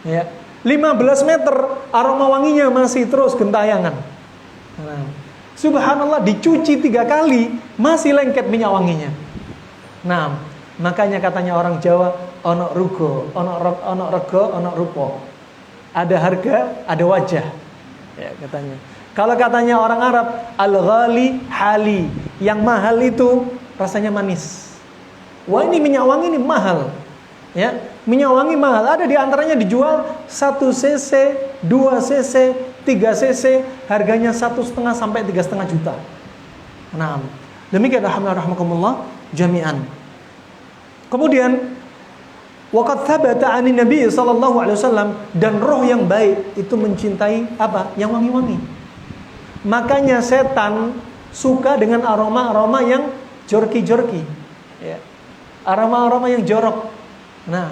Ya. 15 meter, aroma wanginya masih terus gentayangan. Nah, subhanallah, dicuci 3 kali, masih lengket minyak wanginya. Nah, makanya katanya orang Jawa, ono rugo, ono rego, ono rupo. Ada harga, ada wajah. Ya, katanya. Kalau katanya orang Arab, al-ghali hali, yang mahal itu rasanya manis. Wah, ini minyak wangi ini mahal. Ya, minyak wangi mahal. Ada di antaranya dijual 1 cc, 2 cc, 3 cc, harganya 1,5 sampai 3,5 juta. Nah, demikian rahmatullah jami'an. Kemudian waqad thabata 'ani Nabi sallallahu alaihi wasallam, dan roh yang baik itu mencintai apa? Yang wangi-wangi. Makanya setan suka dengan aroma-aroma yang jorki-jorki. Ya. Aroma-aroma yang jorok. Nah,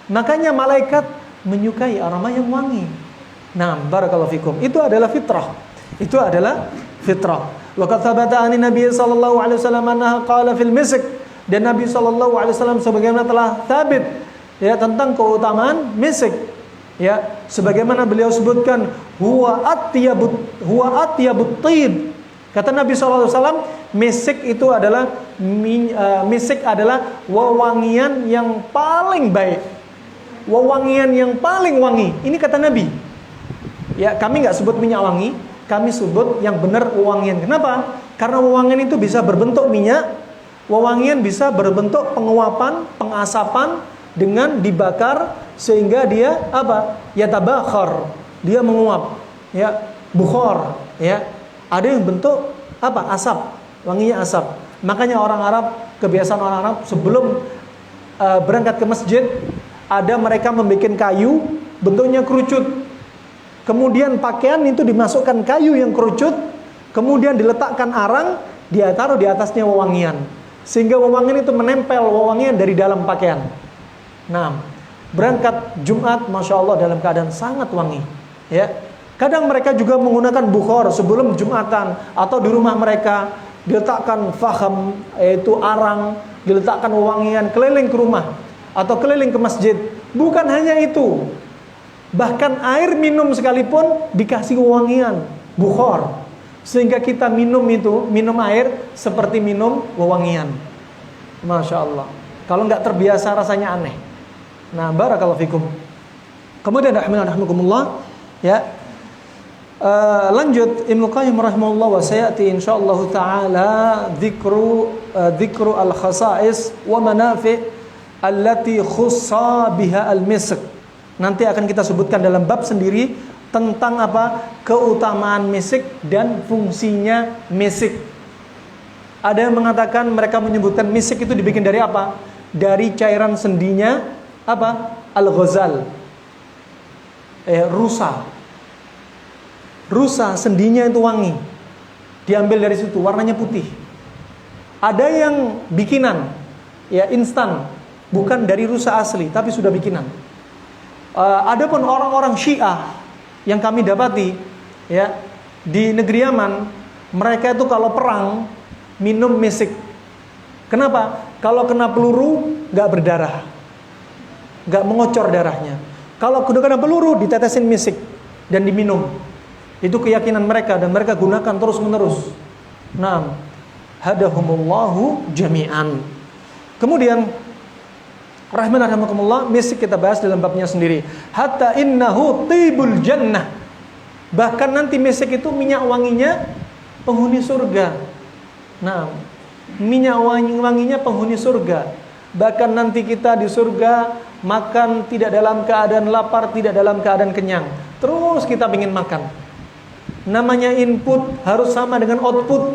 makanya malaikat menyukai aroma yang wangi. Nah, barakallahu fikum. Itu adalah fitrah. Itu adalah fitrah. Waqad thabata 'ani Nabi sallallahu alaihi wasallam annahu qala fil misk. Dan Nabi sallallahu alaihi wasallam sebagaimana telah thabit ya tentang keutamaan misik, ya sebagaimana beliau sebutkan, huwa atyabut thib. Kata Nabi sallallahu alaihi wasallam, misik itu adalah misik adalah wewangian yang paling baik, wewangian yang paling wangi. Ini kata Nabi. Ya, kami nggak sebut minyak wangi, kami sebut yang benar wewangian. Kenapa? Karena wewangian itu bisa berbentuk minyak. Wewangian bisa berbentuk penguapan, pengasapan dengan dibakar sehingga dia apa? Ya tabakhar, dia menguap, ya bukhar, ya. Ada yang bentuk apa? Asap, wanginya asap. Makanya orang Arab, kebiasaan orang Arab sebelum berangkat ke masjid, ada mereka membuat kayu bentuknya kerucut. Kemudian pakaian itu dimasukkan kayu yang kerucut, kemudian diletakkan arang, dia taruh di atasnya wewangian. Sehingga wewangian itu menempel wewangian dari dalam pakaian. Nah, berangkat Jumat, masya Allah dalam keadaan sangat wangi. Ya, kadang mereka juga menggunakan bukhor sebelum Jumatan atau di rumah mereka diletakkan faham, yaitu arang, diletakkan wewangian keliling ke rumah atau keliling ke masjid. Bukan hanya itu, bahkan air minum sekalipun dikasih wewangian, bukhor. Sehingga kita minum air seperti minum wewangian. Masya Allah. Kalau nggak terbiasa rasanya aneh. Nah, barakallahu fikum. Kemudian rahimahumullah, ya. Lanjut Ibnu Qayyim rahimahullah, wa sayati insyaallah taala dzikru al-khasa'is wa manafi' allati khussa biha al-misk. Nanti akan kita sebutkan dalam bab sendiri tentang apa? Keutamaan misik dan fungsinya misik. Ada yang mengatakan, mereka menyebutkan misik itu dibikin dari apa? Dari cairan sendinya apa? Al-ghazal. Rusa. Rusa sendinya itu wangi. Diambil dari situ, warnanya putih. Ada yang bikinan, ya instan, bukan dari rusa asli, tapi sudah bikinan. Adapun orang-orang Syiah yang kami dapati, ya di negeri Yaman, mereka itu kalau perang minum misik. Kenapa? Kalau kena peluru nggak berdarah, nggak mengocor darahnya. Kalau kena peluru ditetesin misik dan diminum. Itu keyakinan mereka dan mereka gunakan terus menerus. Naam, hadahumullahu jami'an. Kemudian rahimakumullah, misik kita bahas dalam babnya sendiri. Hatta innahu tibul jannah. Bahkan nanti misik itu minyak wanginya penghuni surga. Nah, minyak wanginya penghuni surga. Bahkan nanti kita di surga makan tidak dalam keadaan lapar, tidak dalam keadaan kenyang. Terus kita ingin makan. Namanya input harus sama dengan output.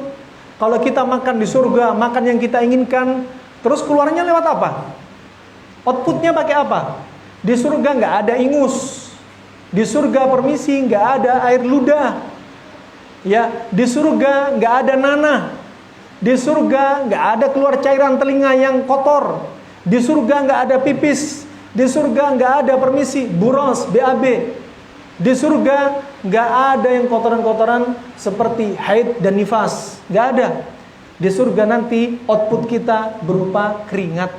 Kalau kita makan di surga, makan yang kita inginkan, terus keluarnya lewat apa? Outputnya pakai apa? Di surga nggak ada ingus. Di surga permisi nggak ada air ludah. Ya, di surga nggak ada nanah. Di surga nggak ada keluar cairan telinga yang kotor. Di surga nggak ada pipis. Di surga nggak ada permisi buros, BAB. Di surga nggak ada yang kotoran-kotoran seperti haid dan nifas, nggak ada. Di surga nanti output kita berupa keringat.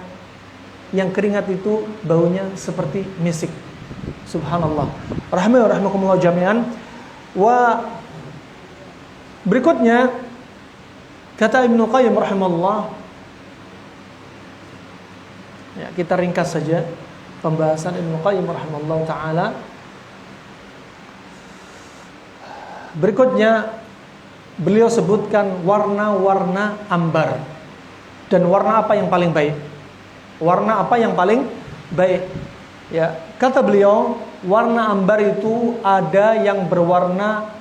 Yang keringat itu baunya seperti misik. Subhanallah. Rahimakumullah jami'an. Wa berikutnya kata Ibnu Qayyim rahimahullah. Ya, kita ringkas saja pembahasan Ibnu Qayyim rahimahullah taala. Berikutnya beliau sebutkan warna-warna ambar. Dan warna apa yang paling baik? Warna apa yang paling baik? Ya, kata beliau, warna ambar itu ada yang berwarna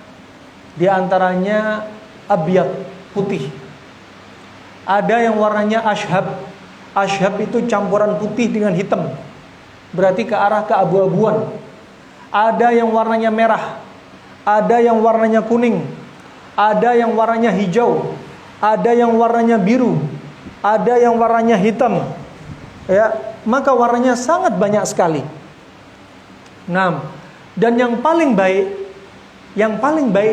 di antaranya abyad, putih. Ada yang warnanya ashab. Ashab itu campuran putih dengan hitam. Berarti ke arah keabu-abuan. Ada yang warnanya merah. Ada yang warnanya kuning. Ada yang warnanya hijau. Ada yang warnanya biru. Ada yang warnanya hitam. Ya, maka warnanya sangat banyak sekali. Nah, dan yang paling baik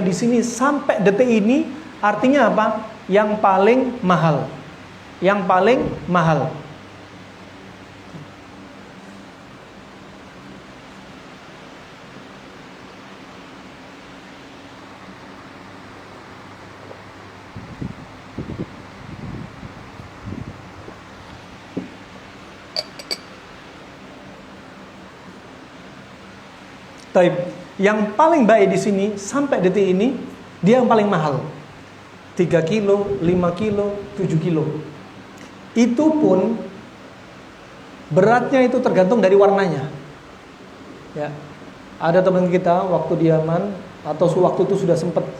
di sini sampai detik ini artinya apa? Yang paling mahal. Yang paling mahal. Taib. Yang paling baik di sini sampai detik ini dia yang paling mahal. 3 kilo, 5 kilo, 7 kilo. Itu pun beratnya itu tergantung dari warnanya. Ya. Ada teman kita waktu di Yaman atau waktu itu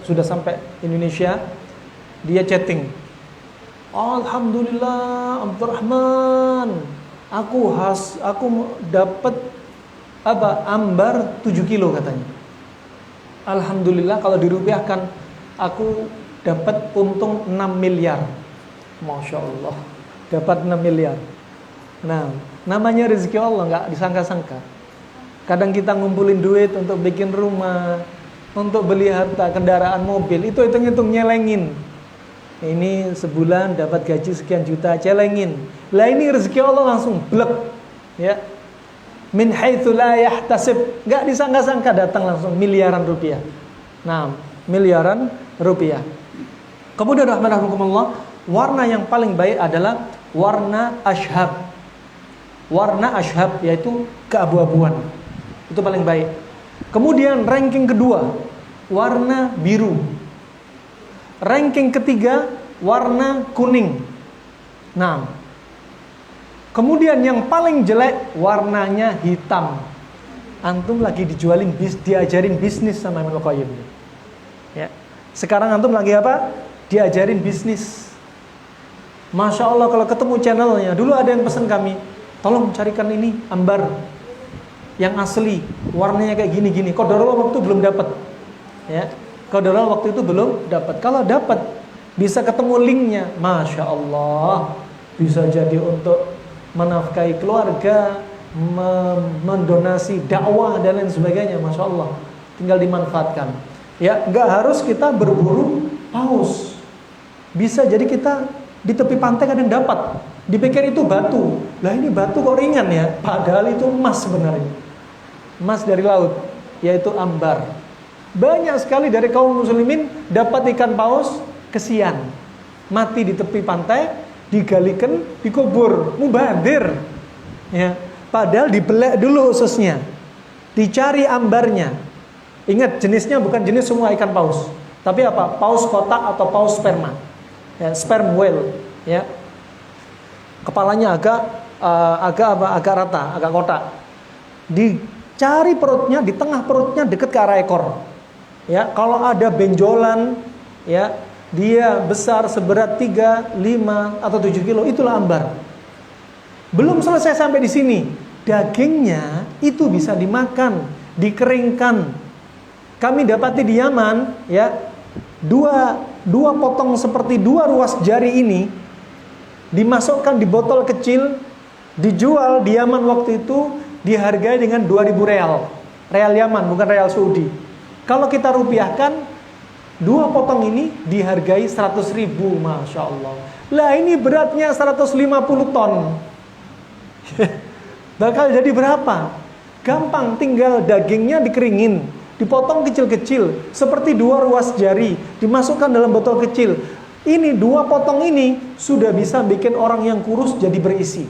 sudah sampai Indonesia, dia chatting. Alhamdulillah Abdurrahman, aku dapat ambar 7 kilo katanya. Alhamdulillah kalau dirupiahkan aku dapat untung 6 miliar. Masya Allah, dapat 6 miliar. Nah, namanya rezeki Allah, nggak disangka-sangka. Kadang kita ngumpulin duit untuk bikin rumah, untuk beli harta, kendaraan, mobil, itu hitung-hitung nyelengin. Ini sebulan dapat gaji sekian juta, celengin. Lah ini rezeki Allah langsung blek, ya. Min haitsu la yahtasib, enggak disangka-sangka datang langsung miliaran rupiah. Nah, miliaran rupiah. Kemudian rahmatullah, warna yang paling baik adalah warna ashab. Warna ashab yaitu keabu-abuan. Itu paling baik. Kemudian ranking kedua, warna biru. Ranking ketiga, warna kuning. Nah, kemudian yang paling jelek warnanya hitam. Antum lagi diajarin bisnis sama Ibnu Qayyim. Ya. Sekarang antum lagi apa? Diajarin bisnis. Masya Allah kalau ketemu channelnya. Dulu ada yang pesan kami, tolong carikan ini ambar yang asli, warnanya kayak gini-gini. Qadarullah waktu belum dapat. Ya. Qadarullah waktu itu belum dapat. Kalau dapat bisa ketemu linknya. Masya Allah, bisa jadi untuk menafkahi keluarga, mendonasi dakwah dan lain sebagainya. Masya Allah, tinggal dimanfaatkan. Ya, nggak harus kita berburu paus. Bisa jadi kita di tepi pantai kadang dapat, dipikir itu batu. Lah ini batu kok ringan ya? Padahal itu emas sebenarnya. Emas dari laut, yaitu ambar. Banyak sekali dari kaum muslimin dapat ikan paus kesian, mati di tepi pantai, digalikan, dikubur, mubadir. Ya, padahal dibelek dulu ususnya, dicari ambarnya. Ingat, jenisnya bukan jenis semua ikan paus, tapi apa? Paus kotak atau paus sperma, ya, sperm whale, ya. Kepalanya agak rata, agak kotak. Dicari perutnya, di tengah perutnya dekat ke arah ekor. Ya, kalau ada benjolan, ya, dia besar seberat 3, 5 atau 7 kilo, itulah ambar. Belum selesai sampai di sini. Dagingnya itu bisa dimakan, dikeringkan. Kami dapati di Yaman, ya, dua potong seperti 2 ruas jari ini dimasukkan di botol kecil, dijual di Yaman waktu itu dihargai dengan 2.000 real. Real Yaman, bukan real Saudi. Kalau kita rupiahkan, 2 potong ini dihargai 100.000, Masya Allah. Lah ini beratnya 150 ton. Bakal jadi berapa? Gampang, tinggal dagingnya dikeringin, dipotong kecil-kecil, seperti 2 ruas jari, dimasukkan dalam botol kecil. Ini 2 potong ini sudah bisa bikin orang yang kurus jadi berisi,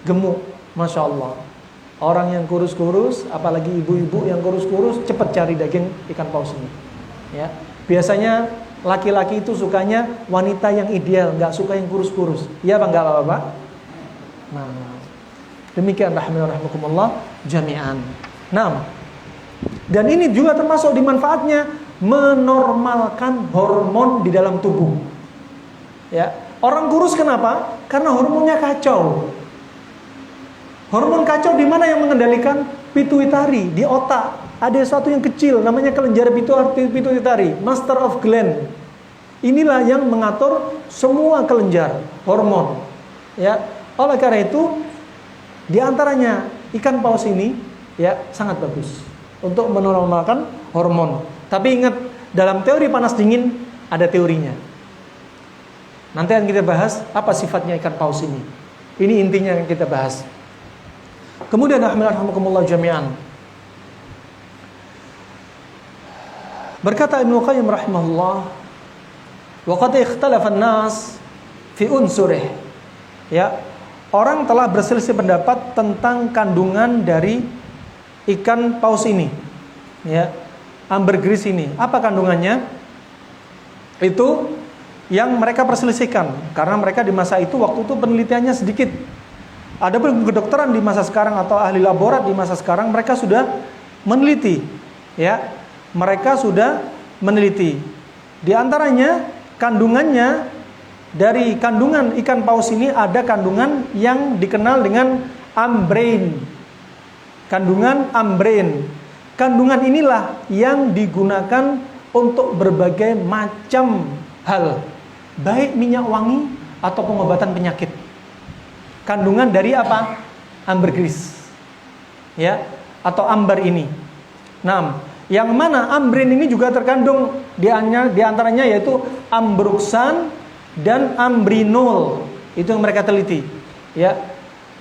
gemuk, Masya Allah. Orang yang kurus-kurus, apalagi ibu-ibu yang kurus-kurus, cepat cari daging ikan paus ini. Ya, biasanya laki-laki itu sukanya wanita yang ideal, nggak suka yang kurus-kurus. Iya bang, nggak apa-apa. Nah, demikian rahimahullah jami'an. Nah, dan ini juga termasuk di manfaatnya menormalkan hormon di dalam tubuh. Ya, orang kurus kenapa? Karena hormonnya kacau. Hormon kacau di mana yang mengendalikan? Pituitari di otak. Ada sesuatu yang kecil namanya kelenjar pituitari, master of gland. Inilah yang mengatur semua kelenjar hormon. Ya, oleh karena itu di antaranya ikan paus ini ya sangat bagus untuk menormalkan hormon. Tapi ingat, dalam teori panas dingin ada teorinya. Nanti akan kita bahas apa sifatnya ikan paus ini. Ini intinya yang kita bahas. Kemudian rahimahumullah jami'an, berkata Ibnu Qayyim rahimahullah, wa qad ikhtalafa an-nas fi unsurih. Ya, orang telah berselisih pendapat tentang kandungan dari ikan paus ini. Ya, ambergris ini. Apa kandungannya? Itu yang mereka perselisihkan, karena mereka di masa itu waktu itu penelitiannya sedikit. Ada pun kedokteran di masa sekarang atau ahli laborat di masa sekarang, mereka sudah meneliti, ya, mereka sudah meneliti. Di antaranya kandungannya, dari kandungan ikan paus ini ada kandungan yang dikenal dengan ambrein. Kandungan ambrein. Kandungan inilah yang digunakan untuk berbagai macam hal, baik minyak wangi atau pengobatan penyakit. Kandungan dari apa? Ambergris, ya, atau ambar ini. Nah, yang mana ambrin ini juga terkandung di antaranya yaitu ambroxan dan ambrinol. Itu yang mereka teliti. Ya,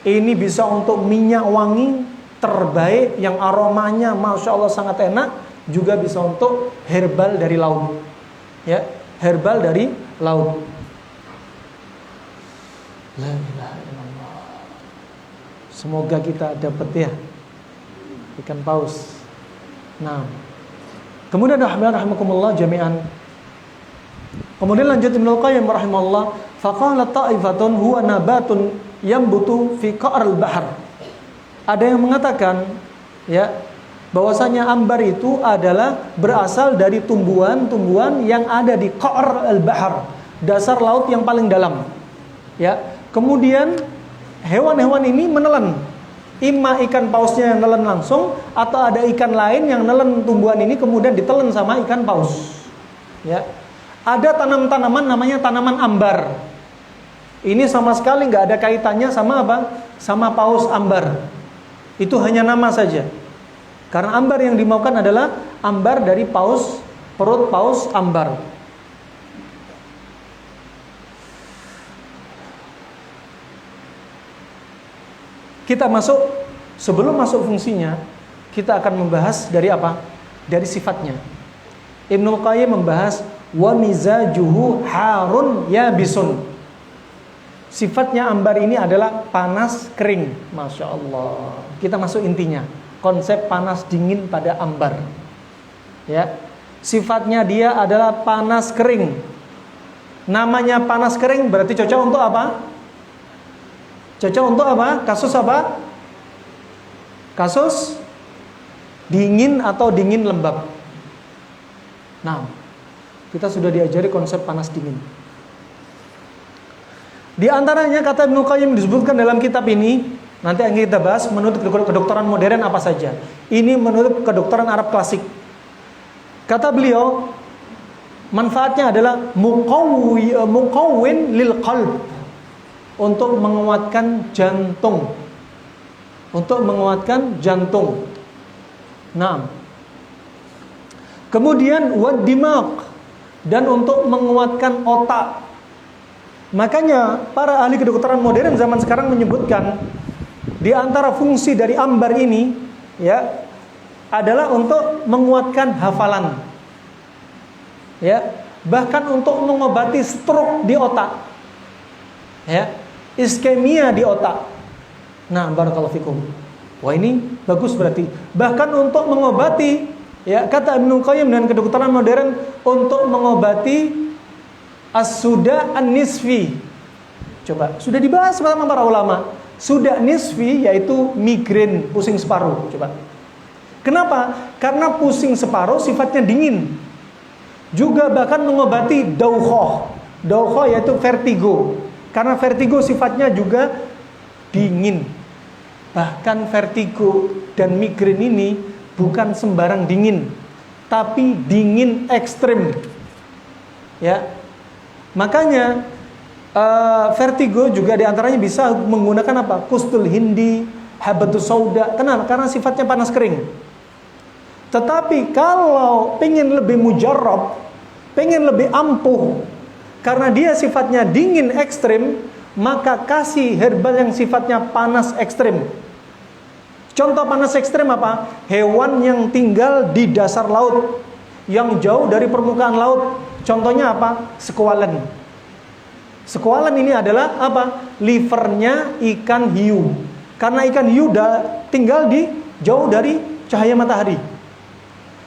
ini bisa untuk minyak wangi terbaik yang aromanya Masya Allah sangat enak. Juga bisa untuk herbal dari laut. Ya, herbal dari laut. La ilaha illallah. Semoga kita dapat ya ikan paus. Nah, kemudian rahimakumullah jami'an. Kemudian lanjut Ibnu Qayyim rahimahullah, faqala ta'ifatun huwa nabatun yambutu fi qa'ril bahr. Ada yang mengatakan ya bahwasanya ambar itu adalah berasal dari tumbuhan-tumbuhan yang ada di qa'r al-bahr, dasar laut yang paling dalam. Ya, kemudian hewan-hewan ini menelan, imma ikan pausnya yang nelen langsung atau ada ikan lain yang nelen tumbuhan ini kemudian ditelan sama ikan paus. Ya, ada tanaman namanya tanaman ambar. Ini sama sekali nggak ada kaitannya sama apa? Sama paus ambar. Itu hanya nama saja. Karena ambar yang dimaukan adalah ambar dari paus, perut paus ambar. Kita masuk, sebelum masuk fungsinya, kita akan membahas dari apa? dari sifatnya. Ibnu Qayyim membahas wa mizajuhu harun yabisun. Sifatnya ambar ini adalah panas kering. Masya Allah. Kita masuk intinya. Konsep panas dingin pada ambar. Ya. Sifatnya dia adalah panas kering. Namanya panas kering berarti cocok untuk apa? Cocok untuk apa? Kasus apa? Kasus dingin atau dingin lembab. Nah, kita sudah diajari konsep panas dingin. Di antaranya kata Ibnu Qayyim disebutkan dalam kitab ini, nanti akan kita bahas menurut kedokteran modern apa saja. Ini menurut kedokteran Arab klasik. Kata beliau, manfaatnya adalah muqawwin lil qalb, untuk menguatkan jantung. Untuk menguatkan jantung. Nah, kemudian wad dimag, dan untuk menguatkan otak. Makanya para ahli kedokteran modern zaman sekarang menyebutkan di antara fungsi dari ambar ini ya adalah untuk menguatkan hafalan. Ya, bahkan untuk mengobati stroke di otak. Ya, iskemia di otak. Nah, barakallahu fikum. Wah, ini bagus berarti. Bahkan untuk mengobati, ya kata Ibnu Qayyim dan kedokteran modern, untuk mengobati as-suda an-nisfi. Coba, sudah dibahas sama para ulama. Suda nisfi yaitu migrain, pusing separuh. Coba. Kenapa? Karena pusing separuh sifatnya dingin. Juga bahkan mengobati daukhah. Daukhah yaitu vertigo. Karena vertigo sifatnya juga dingin. Bahkan vertigo dan migrain ini bukan sembarang dingin, tapi dingin ekstrim. Ya. Makanya vertigo juga diantaranya bisa menggunakan apa? Kustul hindi, habatus sauda. Kenapa? Karena sifatnya panas kering. Tetapi kalau pengen lebih mujarrab, pengen lebih ampuh, karena dia sifatnya dingin ekstrim, maka kasih herbal yang sifatnya panas ekstrim. Contoh panas ekstrim apa? Hewan yang tinggal di dasar laut, yang jauh dari permukaan laut. Contohnya apa? Sekualen. Sekualen ini adalah apa? Livernya ikan hiu. Karena ikan hiu tinggal di jauh dari cahaya matahari.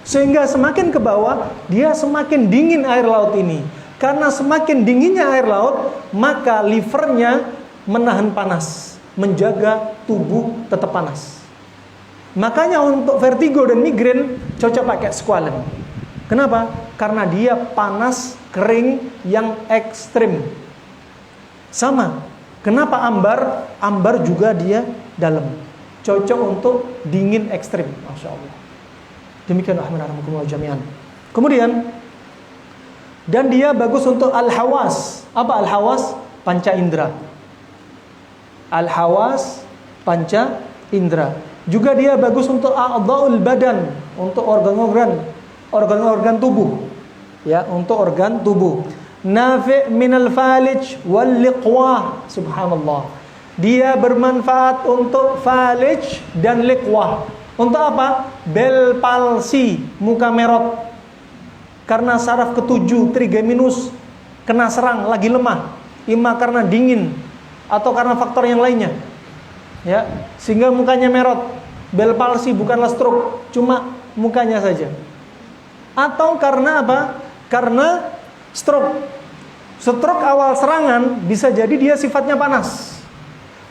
Sehingga semakin ke bawah, dia semakin dingin air laut ini. Karena semakin dinginnya air laut, maka livernya menahan panas, menjaga tubuh tetap panas. Makanya untuk vertigo dan migrain cocok pakai squalene. Kenapa? Karena dia panas kering yang ekstrim. Sama. Kenapa ambar? Ambar juga dia dalam. Cocok untuk dingin ekstrim. Masya Allah. Demikian rahmanakumullah jami'an. Kemudian, dan dia bagus untuk al-hawas. Apa al-hawas? Panca indera. Al-hawas, panca indera. Juga dia bagus untuk a'dha'ul badan, untuk organ-organ tubuh. Ya, untuk organ tubuh. Nafi' minal falij wal liqwah. Subhanallah. Dia bermanfaat untuk falij dan liqwah. Untuk apa? Bel palsi, muka merot. Karena saraf ketujuh trigeminus kena serang, lagi lemah. Ima karena dingin atau karena faktor yang lainnya. Ya, sehingga mukanya merot. Bel palsi bukanlah stroke, cuma mukanya saja. Atau karena apa? Karena stroke. Stroke awal serangan bisa jadi dia sifatnya panas.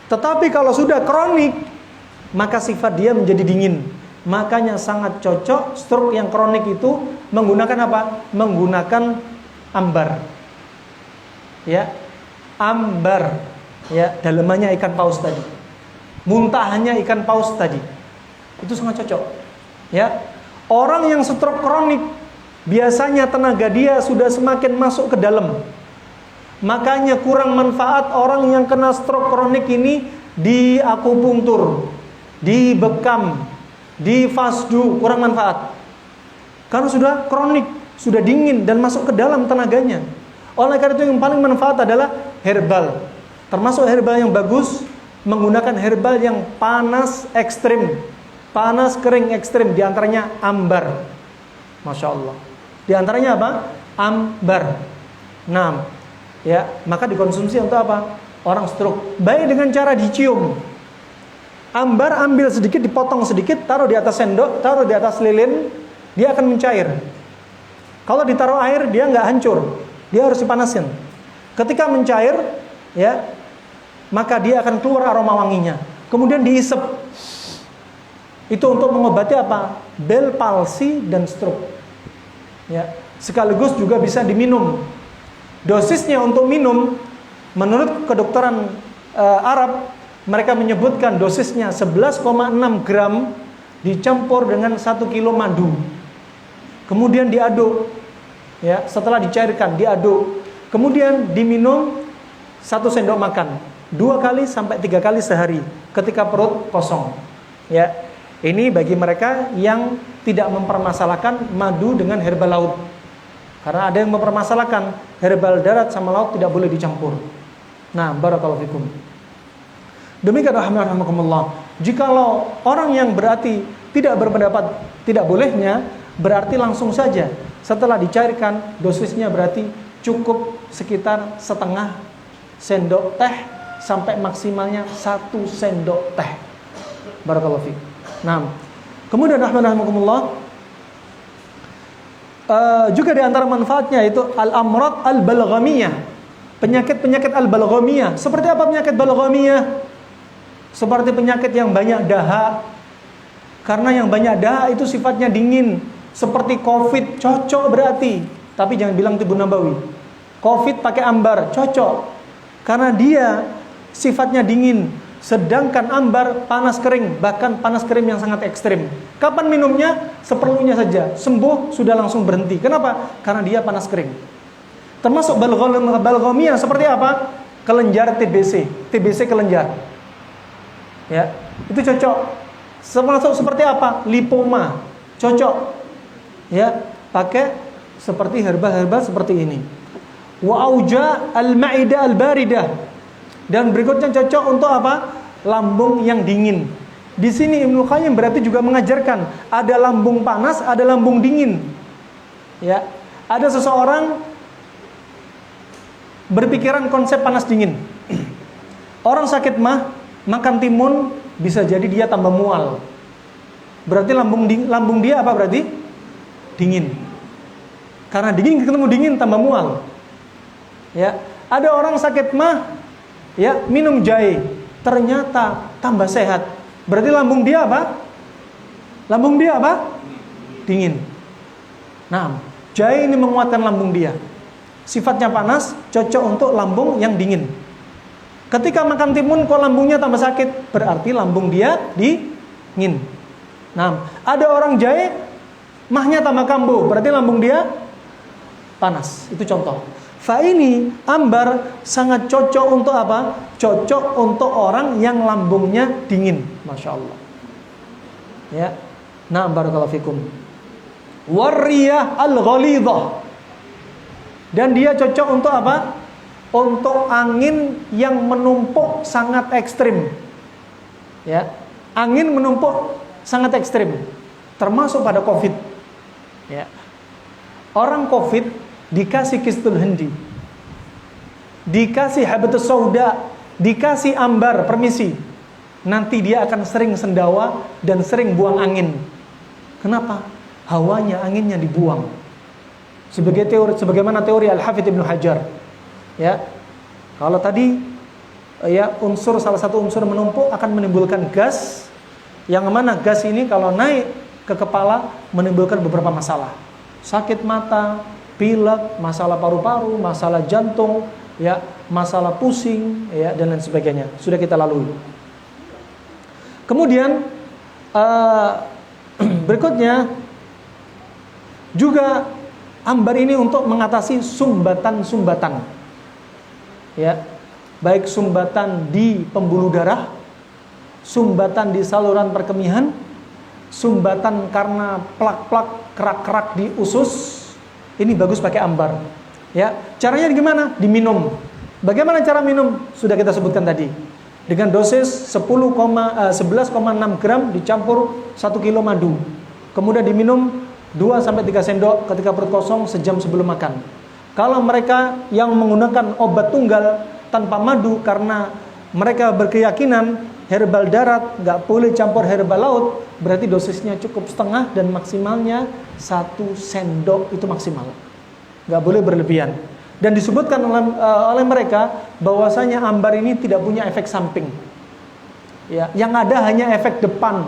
Tetapi kalau sudah kronik, maka sifat dia menjadi dingin. Makanya sangat cocok stroke yang kronik itu menggunakan apa? Menggunakan ambar. Ya, ambar. Ya, dalamannya ikan paus tadi. Muntahannya ikan paus tadi. Itu sangat cocok. Ya. Orang yang stroke kronik biasanya tenaga dia sudah semakin masuk ke dalam. Makanya kurang manfaat orang yang kena stroke kronik ini di akupunktur, di bekam, di fasdu, kurang manfaat. Karena sudah kronik, sudah dingin dan masuk ke dalam tenaganya. Oleh karena itu yang paling manfaat adalah herbal. Termasuk herbal yang bagus, menggunakan herbal yang panas ekstrim, panas kering ekstrim, diantaranya ambar. Masya Allah. Di antaranya apa? Ambar. Nah, ya, maka dikonsumsi untuk apa? Orang stroke. Baik dengan cara dicium. Ambar ambil sedikit, dipotong sedikit, taruh di atas sendok, taruh di atas lilin, dia akan mencair. Kalau ditaruh air, dia nggak hancur. Dia harus dipanasin. Ketika mencair, ya, maka dia akan keluar aroma wanginya. Kemudian diisep. Itu untuk mengobati apa? Bell palsy dan stroke. Ya, sekaligus juga bisa diminum. Dosisnya untuk minum, menurut kedokteran Arab, mereka menyebutkan dosisnya 11,6 gram dicampur dengan 1 kilo madu. Kemudian diaduk. Ya, setelah dicairkan, diaduk. Kemudian diminum 1 sendok makan 2 kali sampai 3 kali sehari ketika perut kosong. Ya, ini bagi mereka yang tidak mempermasalahkan madu dengan herbal laut. Karena ada yang mempermasalahkan herbal darat sama laut tidak boleh dicampur. Nah, barakallahu fikum. Demikian rahimakumullah. Jikalau orang yang berarti tidak berpendapat tidak bolehnya, berarti langsung saja setelah dicairkan dosisnya berarti cukup sekitar setengah sendok teh sampai maksimalnya 1 sendok teh. Barakallahu fiik. Nah, kemudian rahimakumullah, juga di antara manfaatnya itu al-amrad al-balghamiyah. Penyakit-penyakit al-balghamiyah. Seperti apa penyakit balghamiyah? Seperti penyakit yang banyak dahak. Karena yang banyak dahak itu sifatnya dingin. Seperti COVID, cocok berarti. Tapi jangan bilang Tibun Nabawi. COVID pakai ambar, cocok. Karena dia sifatnya dingin. Sedangkan ambar panas kering, bahkan panas kering yang sangat ekstrim. Kapan minumnya? Seperlunya saja. Sembuh, sudah langsung berhenti. Kenapa? Karena dia panas kering. Termasuk balghamiyah seperti apa? Kelenjar TBC. TBC kelenjar. Ya, itu cocok. Termasuk seperti apa? Lipoma. Cocok. Ya, pakai seperti herbal-herbal seperti ini. Wa auja al-ma'idah al-baridah. Dan berikutnya cocok untuk apa? Lambung yang dingin. Di sini Ibnu Qayyim berarti juga mengajarkan ada lambung panas, ada lambung dingin. Ya, ada seseorang berpikiran konsep panas dingin. Orang sakit mah makan timun bisa jadi dia tambah mual. Berarti lambung dia apa berarti? Dingin. Karena dingin ketemu dingin tambah mual. Ya, ada orang sakit mah ya minum jahe, ternyata tambah sehat. Berarti lambung dia apa? Lambung dia apa? Dingin. Nah, jahe ini menguatkan lambung dia. Sifatnya panas, cocok untuk lambung yang dingin. Ketika makan timun kok lambungnya tambah sakit, berarti lambung dia dingin. Nah, ada orang jahe mahnya tambah kambuh, berarti lambung dia panas. Itu contoh. Fa ini ambar sangat cocok untuk apa? Cocok untuk orang yang lambungnya dingin. Masya Allah. Ya. Nah, barakallahu fikum. Warriyah al-ghalidhah. Dan dia cocok untuk apa? Untuk angin yang menumpuk sangat ekstrim. Ya. Angin menumpuk sangat ekstrim. Termasuk pada COVID. Ya. Orang COVID dikasih kistul hendi, dikasih habatus sauda, dikasih ambar, permisi, nanti dia akan sering sendawa dan sering buang angin. Kenapa? Hawanya, anginnya dibuang. Sebagaimana teori Al-Hafidz Ibnu Hajar. Ya, kalau tadi ya salah satu unsur menumpuk akan menimbulkan gas, yang mana gas ini kalau naik ke kepala menimbulkan beberapa masalah, sakit mata, pilek, masalah paru-paru, masalah jantung, ya, masalah pusing, ya, dan lain sebagainya. Sudah kita lalui. Kemudian berikutnya juga ambar ini untuk mengatasi sumbatan-sumbatan, ya, baik sumbatan di pembuluh darah, sumbatan di saluran perkemihan, sumbatan karena plak-plak, kerak-kerak di usus. Ini bagus pakai ambar. Ya, caranya gimana? Diminum. Bagaimana cara minum? Sudah kita sebutkan tadi. Dengan dosis 11,6 gram dicampur 1 kilo madu. Kemudian diminum 2 sampai 3 sendok ketika perut kosong sejam sebelum makan. Kalau mereka yang menggunakan obat tunggal tanpa madu karena mereka berkeyakinan herbal darat nggak boleh campur herbal laut, berarti dosisnya cukup setengah dan maksimalnya 1 sendok itu maksimal. Nggak boleh berlebihan. Dan disebutkan oleh mereka bahwasanya ambar ini tidak punya efek samping. Ya, yang ada hanya efek depan.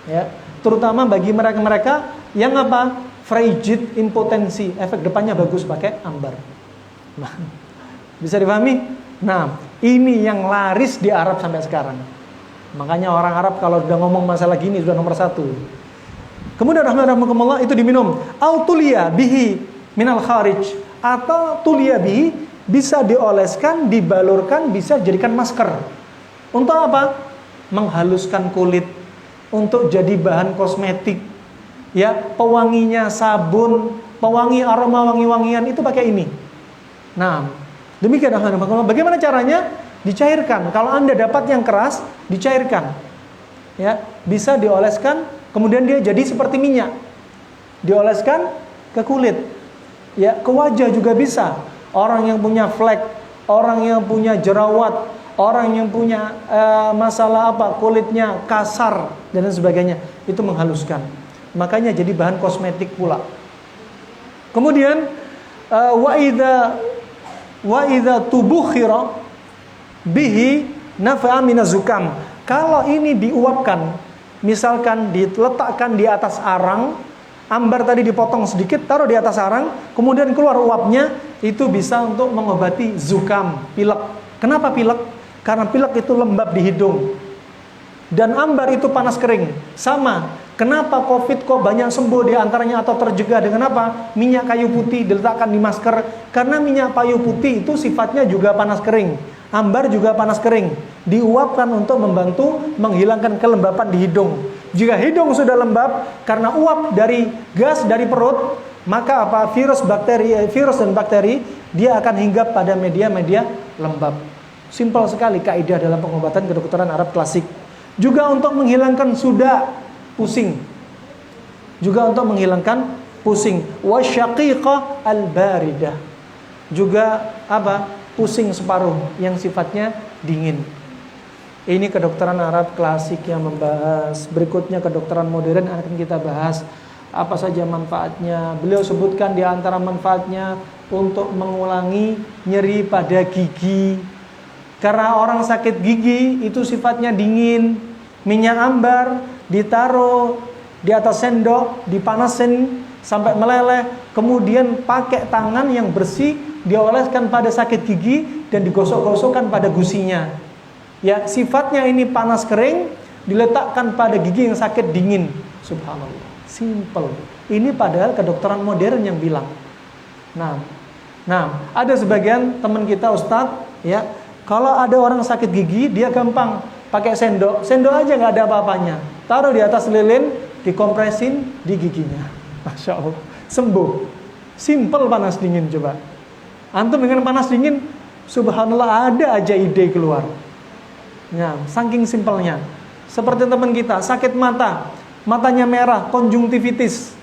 Ya, terutama bagi mereka-mereka yang apa? Frigid impotensi, efek depannya bagus pakai ambar. Nah, bisa dipahami? Nah, ini yang laris di Arab sampai sekarang. Makanya orang Arab kalau sudah ngomong masalah gini sudah nomor 1. Kemudian rahmatullah itu diminum. Autulia bihi minal kharij, atau tulia bihi bisa dioleskan, dibalurkan, bisa jadikan masker. Untuk apa? Menghaluskan kulit, untuk jadi bahan kosmetik. Ya, pewanginya sabun, pewangi aroma wangi-wangian itu pakai ini. Nah, demikian bagaimana caranya? Dicairkan. Kalau Anda dapat yang keras, dicairkan. Ya, bisa dioleskan, kemudian dia jadi seperti minyak. Dioleskan ke kulit. Ya, ke wajah juga bisa. Orang yang punya flek, orang yang punya jerawat, orang yang punya masalah kulitnya kasar dan sebagainya, itu menghaluskan. Makanya jadi bahan kosmetik pula. Kemudian wa idza tubukhira bihi nafa'a minazukam. Kalau ini diuapkan, misalkan diletakkan di atas arang, ambar tadi dipotong sedikit, taruh di atas arang, kemudian keluar uapnya, itu bisa untuk mengobati zukam, pilek. Kenapa pilek? Karena pilek itu lembab di hidung. Dan ambar itu panas kering. Sama. Kenapa COVID kok banyak sembuh di antaranya atau terjaga dengan apa? Minyak kayu putih diletakkan di masker. Karena minyak kayu putih itu sifatnya juga panas kering. Ambar juga panas kering. Diuapkan untuk membantu menghilangkan kelembapan di hidung. Jika hidung sudah lembab karena uap dari gas dari perut, maka virus dan bakteri dia akan hinggap pada media-media lembab. Simpel sekali kaidah dalam pengobatan kedokteran Arab klasik. Juga untuk menghilangkan sudah pusing. Juga untuk menghilangkan pusing. Wasyaqiqah al-baridah. Juga pusing separuh yang sifatnya dingin. Ini kedokteran Arab klasik yang membahas. Berikutnya kedokteran modern akan kita bahas apa saja manfaatnya. Beliau sebutkan di antara manfaatnya untuk mengulangi nyeri pada gigi. Karena orang sakit gigi itu sifatnya dingin. Minyak ambar ditaruh di atas sendok, dipanasin sampai meleleh, kemudian pakai tangan yang bersih dioleskan pada sakit gigi dan digosok-gosokkan pada gusinya. Ya, sifatnya ini panas kering, diletakkan pada gigi yang sakit dingin. Subhanallah, simple. Ini padahal kedokteran modern yang bilang. Nah, ada sebagian teman kita ustadz, ya, kalau ada orang sakit gigi, dia gampang pakai sendok aja nggak ada apa-apanya. Taruh di atas lilin, dikompresin di giginya. Masya Allah, sembuh. Simple panas dingin coba. Antum dengan panas dingin, subhanallah ada aja ide keluar. Ya, saking simpelnya. Seperti teman kita sakit mata, matanya merah, konjungtivitis.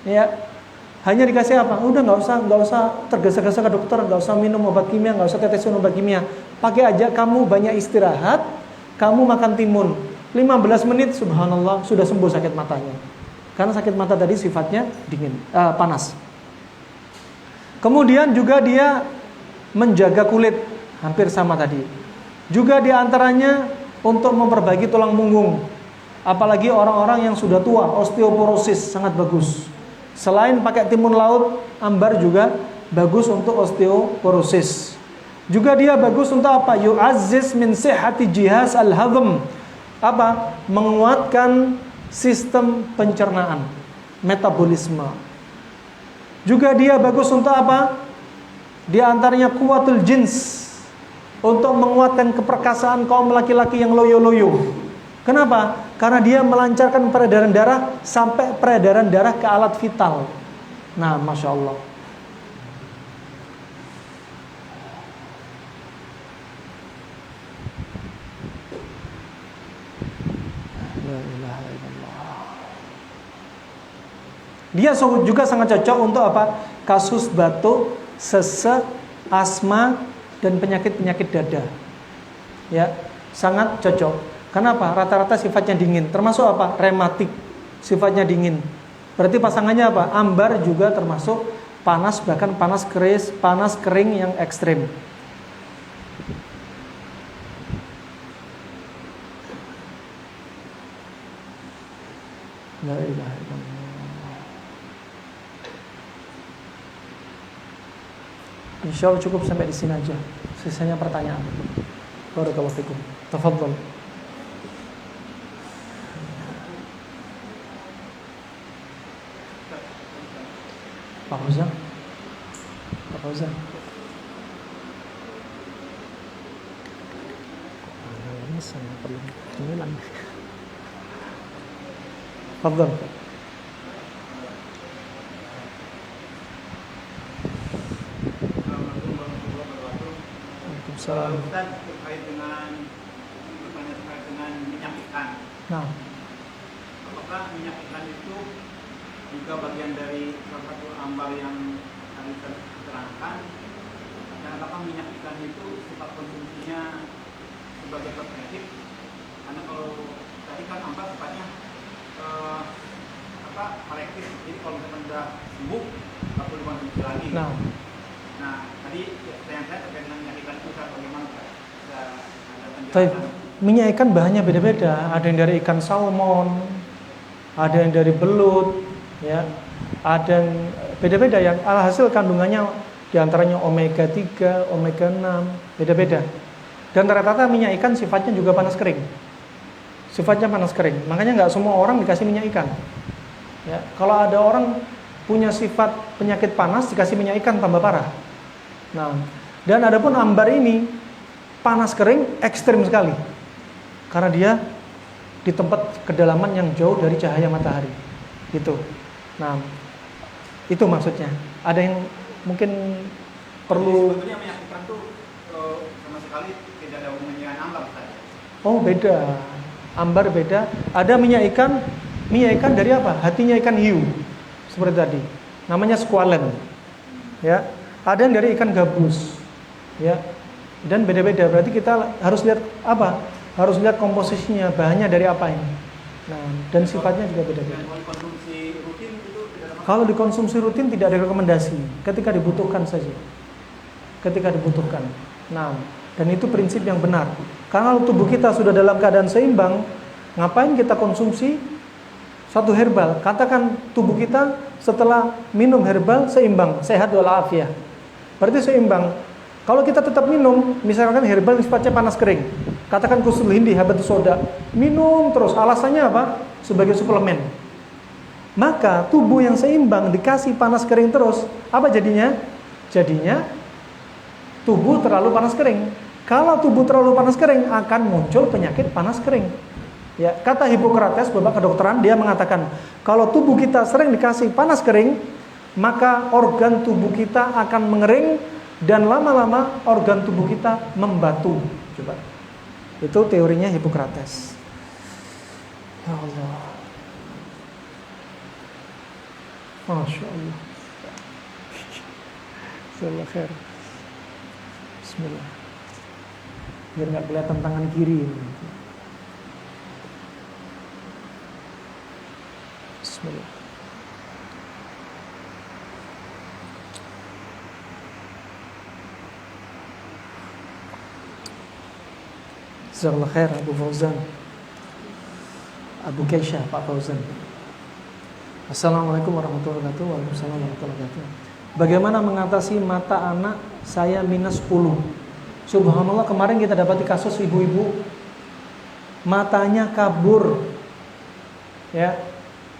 Ya, hanya dikasih apa? Udah nggak usah tergesa-gesa ke dokter, nggak usah minum obat kimia, nggak usah tetesin obat kimia. Pakai aja kamu banyak istirahat, kamu makan timun. 15 menit subhanallah sudah sembuh sakit matanya. Karena sakit mata tadi sifatnya dingin, panas. Kemudian juga dia menjaga kulit, hampir sama tadi. Juga diantaranya untuk memperbaiki tulang punggung. Apalagi orang-orang yang sudah tua, osteoporosis sangat bagus. Selain pakai timun laut, ambar juga bagus untuk osteoporosis. Juga dia bagus untuk apa? Yu'azziz min sihhati jihaz al-hadhm. Menguatkan sistem pencernaan, metabolisme. Juga dia bagus untuk apa? Di antaranya kuwatul jins, untuk menguatkan keperkasaan kaum laki-laki yang loyo-loyo. Kenapa? Karena dia melancarkan peredaran darah sampai peredaran darah ke alat vital. Nah, Masya Allah. La ilaha illallah. Dia juga sangat cocok untuk apa? Kasus batuk, sesek, asma, dan penyakit-penyakit dada. Ya, sangat cocok. Kenapa? Rata-rata sifatnya dingin. Termasuk apa? Rematik, sifatnya dingin. Berarti pasangannya apa? Ambar juga termasuk panas, bahkan panas kering yang ekstrim. La ilaha illallah. Insya Allah cukup sampai di sini aja. Sisanya pertanyaan. Barakallahu fikum. Tafadhol. Pak Fauzan. Pak Fauzan. Ini saya perlu cemilan. Tafadhol. Waalaikumsalam. Ustaz, terkait dengan minyak ikan. Nah, Apakah minyak ikan itu juga bagian dari salah satu ambar yang tadi terangkan? Dan apakah minyak ikan itu sifat konsumsinya sebagai kosmetik? Karena kalau tadi kan ambar sifatnya korektif. Jadi kalau misalkan sudah sembuh, nggak perlu konsumsi lagi. Nah, tadi pertanyaan saya terkait dengan minyak ikan itu bagaimana? Ada penjelasan? Minyak ikan bahannya beda-beda. Ada yang dari ikan salmon, ada yang dari belut, ya. Ada yang beda-beda yang alhasil kandungannya diantaranya omega 3, omega 6, beda-beda. Dan rata-rata minyak ikan sifatnya juga panas kering. Sifatnya panas kering. Makanya nggak semua orang dikasih minyak ikan. Ya, kalau ada orang punya sifat penyakit panas dikasih minyak ikan tambah parah. Nah, dan adapun ambar ini panas kering ekstrim sekali. Karena dia di tempat kedalaman yang jauh dari cahaya matahari. Gitu. Nah, itu maksudnya. Ada yang mungkin perlu. Sebetulnya minyak ikan itu sama sekali tidak ada hubungannya dengan ambar saja. Oh, beda. Ambar beda. Ada minyak ikan dari apa? Hatinya ikan hiu. Seperti tadi. Namanya squalen. Ya. Ada yang dari ikan gabus. Ya. Dan beda-beda. Berarti kita harus lihat apa? Harus lihat komposisinya, bahannya dari apa ini. Nah, dan sifatnya juga beda-beda. Kalau dikonsumsi rutin tidak ada rekomendasi, ketika dibutuhkan saja. Ketika dibutuhkan. Nah, dan itu prinsip yang benar. Karena tubuh kita sudah dalam keadaan seimbang, ngapain kita konsumsi satu herbal? Katakan tubuh kita setelah minum herbal seimbang, sehat walafiat. Berarti seimbang. Kalau kita tetap minum, misalkan herbal sifatnya panas kering, katakan kusul hindi, habatus soda, minum terus, alasannya apa? Sebagai suplemen. Maka tubuh yang seimbang dikasih panas kering terus, apa jadinya? Jadinya tubuh terlalu panas kering. Kalau tubuh terlalu panas kering akan muncul penyakit panas kering. Ya, kata Hippocrates, bapak kedokteran, dia mengatakan kalau tubuh kita sering dikasih panas kering, maka organ tubuh kita akan mengering dan lama-lama organ tubuh kita membatu. Coba. Itu teorinya Hippocrates. Ya Allah. Masya Allah. Bismillah khair. Bismillah. Biar nggak kelihatan tangan kiri ini. Bismillah. Jazakallah khair Abu Fauzan. Abu Keisha, Pak Fauzan. Assalamualaikum warahmatullahi wabarakatuh. Waalaikumsalam warahmatullahi wabarakatuh. Bagaimana mengatasi mata anak saya minus 10? Subhanallah, kemarin kita dapati kasus ibu-ibu matanya kabur. Ya.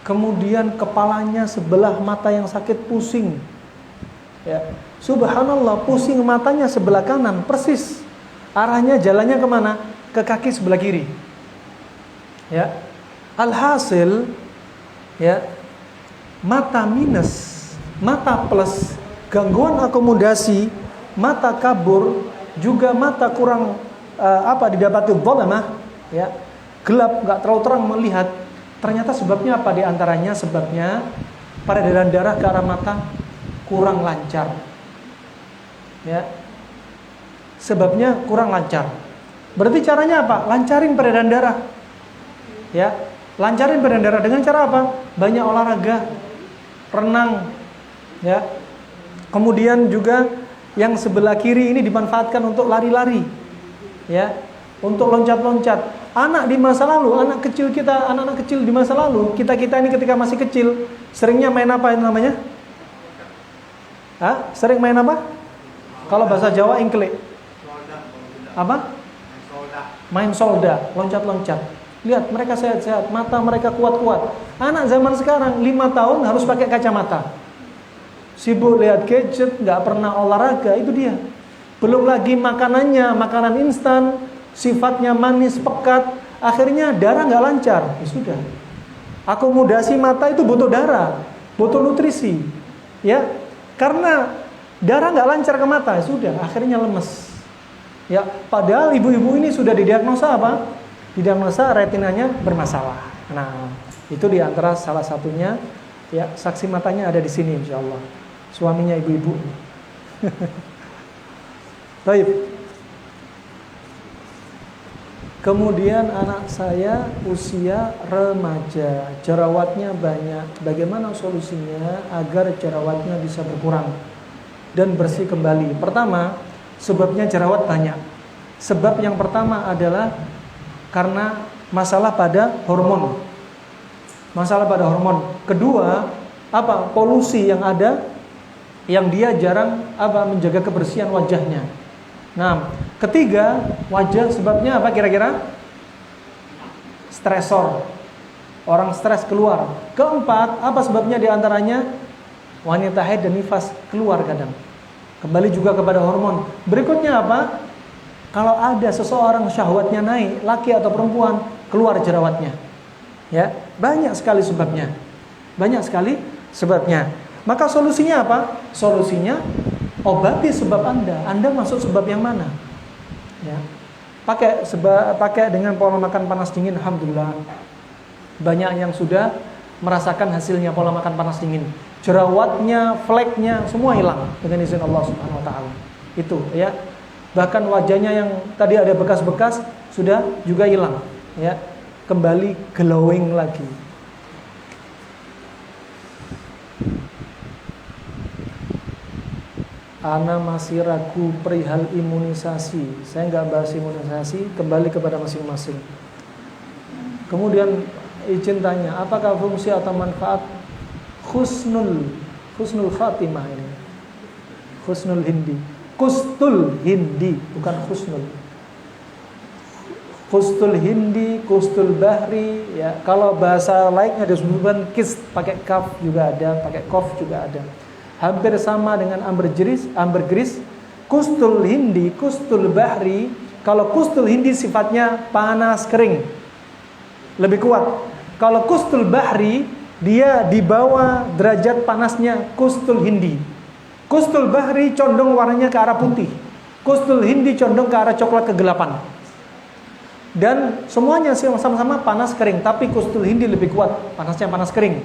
Kemudian kepalanya sebelah mata yang sakit pusing. Ya. Subhanallah, pusing matanya sebelah kanan persis. Arahnya jalannya kemana? Ke kaki sebelah kiri. Ya. Alhasil ya, mata minus, mata plus, gangguan akomodasi, mata kabur, juga mata kurang didapati dhalamah, ya. Gelap, enggak terlalu terang melihat. Ternyata sebabnya apa? Di antaranya sebabnya peredaran darah ke arah mata kurang lancar. Ya. Sebabnya kurang lancar. Berarti caranya apa? Lancarin peredaran darah. Ya, lancarin peredaran darah dengan cara apa? Banyak olahraga, renang, ya. Kemudian juga yang sebelah kiri ini dimanfaatkan untuk lari-lari, ya, untuk loncat-loncat. Anak di masa lalu, anak kecil kita, anak-anak kecil di masa lalu, kita ini ketika masih kecil, seringnya main apa itu namanya? Sering main apa? Kalau bahasa Jawa ingklik. Apa? Main solda, loncat-loncat. Lihat mereka sehat-sehat, mata mereka kuat-kuat. Anak zaman sekarang 5 tahun harus pakai kacamata. Sibuk lihat gadget, nggak pernah olahraga, itu dia. Belum lagi makanannya, makanan instan, sifatnya manis, pekat, akhirnya darah nggak lancar. Ya sudah. Akomodasi mata itu butuh darah, butuh nutrisi. Ya, karena darah nggak lancar ke mata, ya sudah, akhirnya lemes. Ya, padahal ibu-ibu ini sudah didiagnosa apa? Didiagnosa retinanya bermasalah. Nah, itu diantara salah satunya. Ya, saksi matanya ada di sini, insya Allah. Suaminya ibu-ibu. Baik. Kemudian anak saya usia remaja, jerawatnya banyak. Bagaimana solusinya agar jerawatnya bisa berkurang dan bersih kembali? Pertama, sebabnya jerawat banyak. Sebab yang pertama adalah karena masalah pada hormon. Masalah pada hormon. Kedua, apa? Polusi yang ada, yang dia jarang menjaga kebersihan wajahnya. Nah, ketiga, wajah sebabnya apa kira-kira? Stresor. Orang stres keluar. Keempat, apa sebabnya diantaranya? Wanita haid dan nifas keluar kadang. Kembali juga kepada hormon. Berikutnya apa? Kalau ada seseorang syahwatnya naik, laki atau perempuan, keluar jerawatnya. Ya, banyak sekali sebabnya. Banyak sekali sebabnya. Maka solusinya apa? Solusinya obati sebab Anda. Anda masuk sebab yang mana? Ya. Pakai dengan pola makan panas dingin, alhamdulillah. Banyak yang sudah merasakan hasilnya pola makan panas dingin. Jerawatnya, fleknya semua hilang dengan izin Allah Subhanahu wa taala. Itu ya. Bahkan wajahnya yang tadi ada bekas-bekas sudah juga hilang, ya. Kembali glowing lagi. Ana masih ragu perihal imunisasi. Saya nggak bahas imunisasi, kembali kepada masing-masing. Kemudian izin tanya, apakah fungsi atau manfaat Husnul Khatimah ini? Husnul Hindi. Kustul Hindi, bukan Husnul. Kustul Hindi, Kustul Bahri, ya. Kalau bahasa lainnya disebutkan kist, pakai kaf juga ada, pakai kof juga ada. Hampir sama dengan ambergris. Kustul Hindi, Kustul Bahri. Kalau Kustul Hindi sifatnya panas kering, lebih kuat. Kalau Kustul Bahri, dia di bawah derajat panasnya Kustul Hindi. Kustul Bahri condong warnanya ke arah putih. Kustul Hindi condong ke arah coklat kegelapan. Dan semuanya sama-sama panas kering, tapi Kustul Hindi lebih kuat, panasnya panas kering.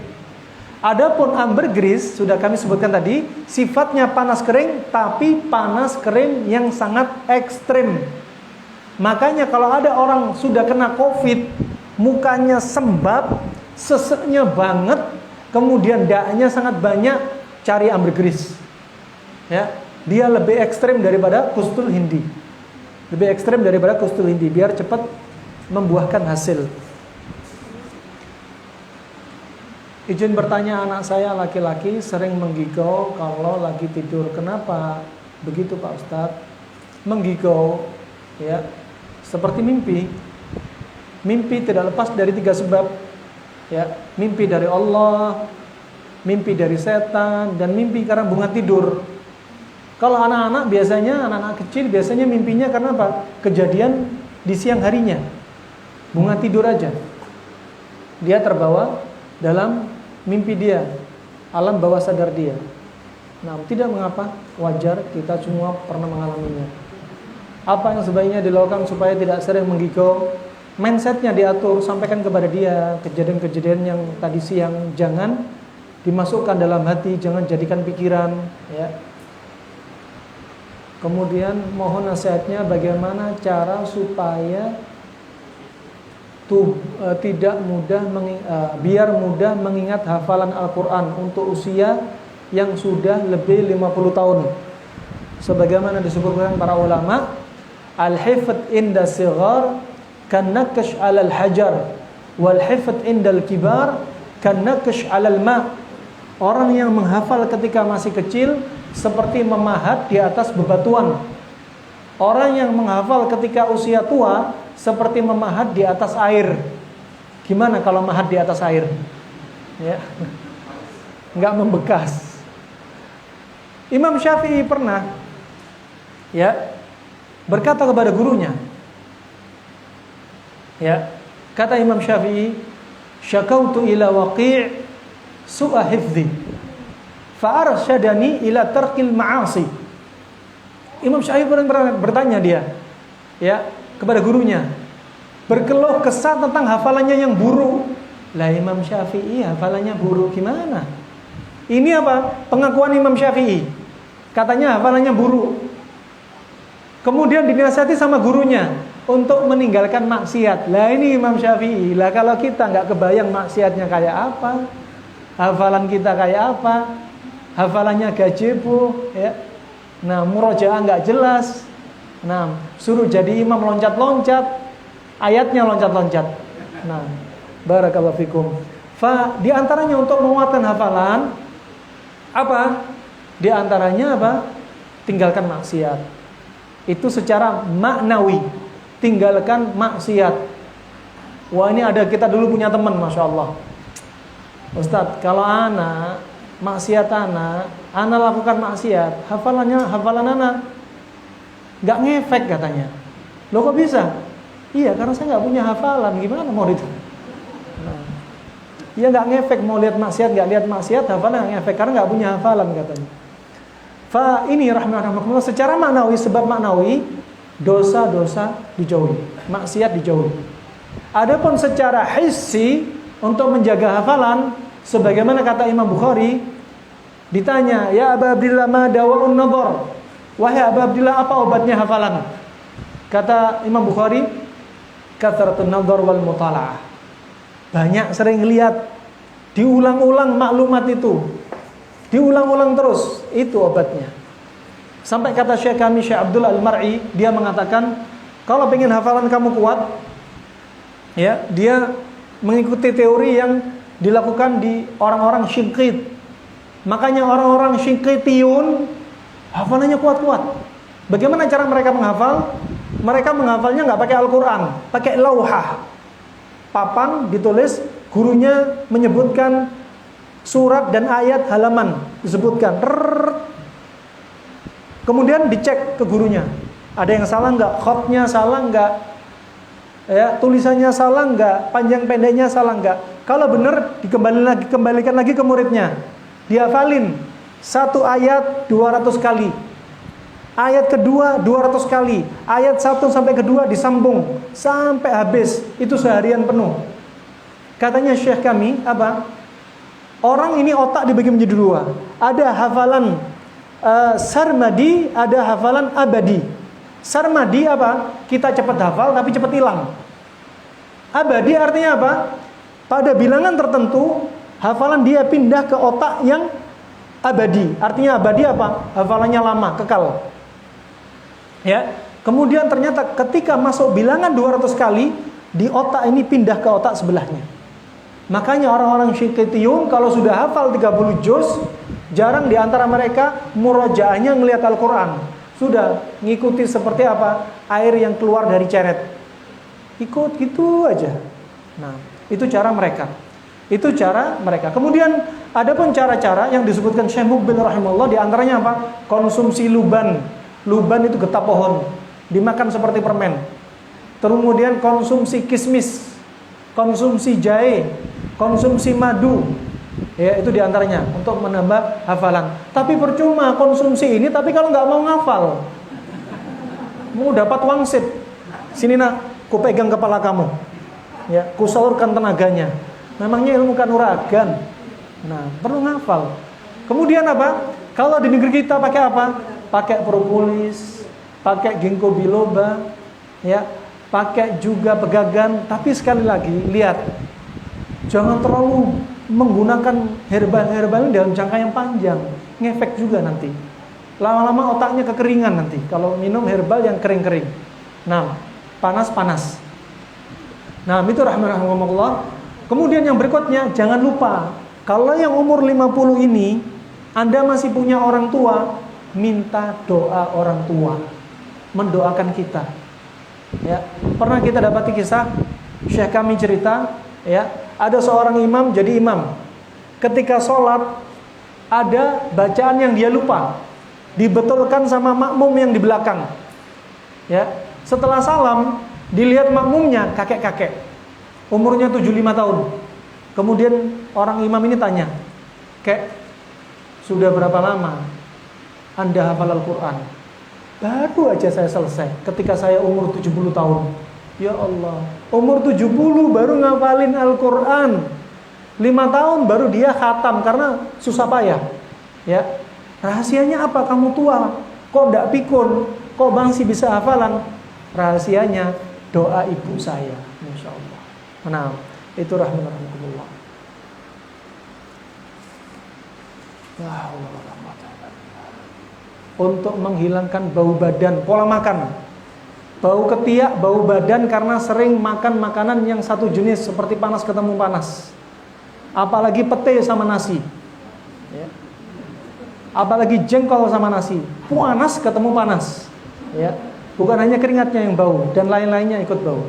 Adapun ambergris sudah kami sebutkan tadi, sifatnya panas kering, tapi panas kering yang sangat ekstrim. Makanya kalau ada orang sudah kena COVID, mukanya sembab, seseknya banget, kemudian daahnya sangat banyak, cari ambergris. Ya, dia lebih ekstrim daripada Kustul Hindi. Lebih ekstrim daripada Kustul Hindi, biar cepat membuahkan hasil. Izin bertanya, anak saya laki-laki sering menggigau kalau lagi tidur. Kenapa begitu Pak Ustadz? Menggigau, ya, seperti mimpi. Mimpi tidak lepas dari 3 sebab. Ya, mimpi dari Allah, mimpi dari setan, dan mimpi karena bunga tidur. Kalau anak-anak biasanya, anak-anak kecil biasanya mimpinya karena apa? Kejadian di siang harinya. Bunga tidur aja. Dia terbawa dalam mimpi dia, alam bawah sadar dia. Nah, tidak mengapa, wajar, kita semua pernah mengalaminya. Apa yang sebaiknya dilakukan supaya tidak sering menggigau? Mindsetnya diatur, sampaikan kepada dia kejadian-kejadian yang tadi siang. Jangan dimasukkan dalam hati, jangan jadikan pikiran, ya. Kemudian mohon nasihatnya bagaimana cara supaya tidak mudah biar mudah mengingat hafalan Al-Quran untuk usia yang sudah lebih 50 tahun. Sebagaimana disebutkan para ulama, al-hifdz inda sighar kan-naksh 'alal hajar wal hifdz indal kibar kan-naksh 'alal ma'. Orang yang menghafal ketika masih kecil seperti memahat di atas bebatuan. Orang yang menghafal ketika usia tua seperti memahat di atas air. Gimana kalau mahat di atas air? Ya. Enggak membekas. Imam Syafi'i pernah berkata kepada gurunya. Kata Imam Syafi'i, "Syakautu ila Waqi' su'a hifdzi fa'arsyadani ila tarkil ma'asi." Imam Syafi'i bertanya dia kepada gurunya, berkeluh kesah tentang hafalannya yang buruk. Lah Imam Syafi'i hafalannya buruk gimana? Ini apa? Pengakuan Imam Syafi'i. Katanya hafalannya buruk. Kemudian dinasihati sama gurunya untuk meninggalkan maksiat. Lah ini Imam Syafi'i. Lah kalau kita nggak kebayang maksiatnya kayak apa, hafalan kita kayak apa, hafalannya gajebo, nah murojaah nggak jelas, nah suruh jadi imam loncat-loncat, ayatnya loncat-loncat. Nah, barakallahu fikum. Di antaranya untuk menguatkan hafalan apa? Di antaranya apa? Tinggalkan maksiat. Itu secara maknawi, tinggalkan maksiat. Wah, ini ada, kita dulu punya teman, masya Allah. Ustadz, kalau anak maksiat anak lakukan maksiat, hafalan anak nggak ngefek katanya. Loh kok bisa? Iya, karena saya nggak punya hafalan, gimana mau itu? Iya nggak ngefek, mau lihat maksiat nggak lihat maksiat, hafalan nggak ngefek karena nggak punya hafalan katanya. Ini rahmatullah secara maknawi, sebab maknawi dosa-dosa dijauhi, maksiat dijauhi. Adapun secara hissi untuk menjaga hafalan, sebagaimana kata Imam Bukhari, ditanya, "Ya Aba Abdillah, ma dawa'un nadhar?" Wahai Aba Abdillah, apa obatnya hafalan? Kata Imam Bukhari, "Kathratun nadhar wal mutala'ah." Banyak sering lihat, diulang-ulang maklumat itu. Diulang-ulang terus, itu obatnya. Sampai kata Syekh kami, Syekh Abdul Al-Mar'i, dia mengatakan, kalau pengen hafalan kamu kuat, dia mengikuti teori yang dilakukan di orang-orang Syinqit. Makanya orang-orang Syinqitiyun hafalannya kuat-kuat. Bagaimana cara mereka menghafal? Mereka menghafalnya nggak pakai Al-Quran, pakai lauhah. Papan ditulis, gurunya menyebutkan surat dan ayat halaman disebutkan. Kemudian dicek ke gurunya, ada yang salah nggak, khotnya salah nggak, tulisannya salah nggak, panjang pendeknya salah nggak. Kalau benar dikembalikan lagi ke muridnya, dihafalin satu ayat 200 kali, ayat kedua 200 kali, ayat 1 sampai kedua disambung sampai habis, itu seharian penuh. Katanya Syekh kami apa? Orang ini otak dibagi menjadi dua. Ada hafalan sarmadi, ada hafalan abadi. Sarmadi apa? Kita cepat hafal tapi cepat hilang. Abadi artinya apa? Pada bilangan tertentu hafalan dia pindah ke otak yang abadi. Artinya abadi apa? Hafalannya lama, kekal. Kemudian ternyata ketika masuk bilangan 200 kali, di otak ini pindah ke otak sebelahnya. Makanya orang-orang Syinqitiyun kalau sudah hafal 30 juz, jarang di antara mereka murojaahnya ngelihat Al-Quran. Sudah ngikuti seperti apa? Air yang keluar dari ceret. Ikut gitu aja. Nah, itu cara mereka. Itu cara mereka. Kemudian ada pun cara-cara yang disebutkan Syekh Muqbil rahimahullah, di antaranya apa? Konsumsi luban. Luban itu getah pohon, dimakan seperti permen. Kemudian konsumsi kismis, konsumsi jahe, konsumsi madu, itu diantaranya untuk menambah hafalan. Tapi percuma konsumsi ini, tapi kalau nggak mau ngafal, mau dapat wangsit, sini nak, ku pegang kepala kamu, ku salurkan tenaganya. Memangnya ilmu kanuragan, Nah, perlu ngafal. Kemudian apa? Kalau di negeri kita pakai apa? Pakai propolis, pakai ginkgo biloba, ya, pakai juga pegagan. Tapi sekali lagi, lihat, jangan terlalu menggunakan herbal-herbal dalam jangka yang panjang, ngefek juga nanti. Lama-lama otaknya kekeringan nanti kalau minum herbal yang kering-kering. Nah, panas-panas. Nah, itu rahmatullah. Kemudian yang berikutnya, jangan lupa, kalau yang umur 50 ini, Anda masih punya orang tua, minta doa orang tua, mendoakan kita. Ya, pernah kita dapati kisah, Syekh kami cerita, ya, ada seorang imam jadi imam. Ketika sholat, ada bacaan yang dia lupa, dibetulkan sama makmum yang di belakang. Ya, setelah salam, dilihat makmumnya kakek-kakek, umurnya 75 tahun. Kemudian orang imam ini tanya, "Kek, sudah berapa lama Anda hafal Al-Quran?" "Baru aja saya selesai ketika saya umur 70 tahun." Ya Allah, umur 70 baru ngafalin Al-Quran. 5 tahun baru dia khatam karena susah payah. Ya, rahasianya apa? Kamu tua, kok ndak pikun, kok masih bisa hafalan? Rahasianya doa ibu saya, Masya Allah. Nah, itu rahmatullah. Untuk menghilangkan bau badan, pola makan, bau ketiak, bau badan karena sering makan makanan yang satu jenis seperti panas ketemu panas, apalagi pete sama nasi, ya. Apalagi jengkol sama nasi, panas ketemu panas, ya. Bukan hanya keringatnya yang bau dan lain-lainnya ikut bau,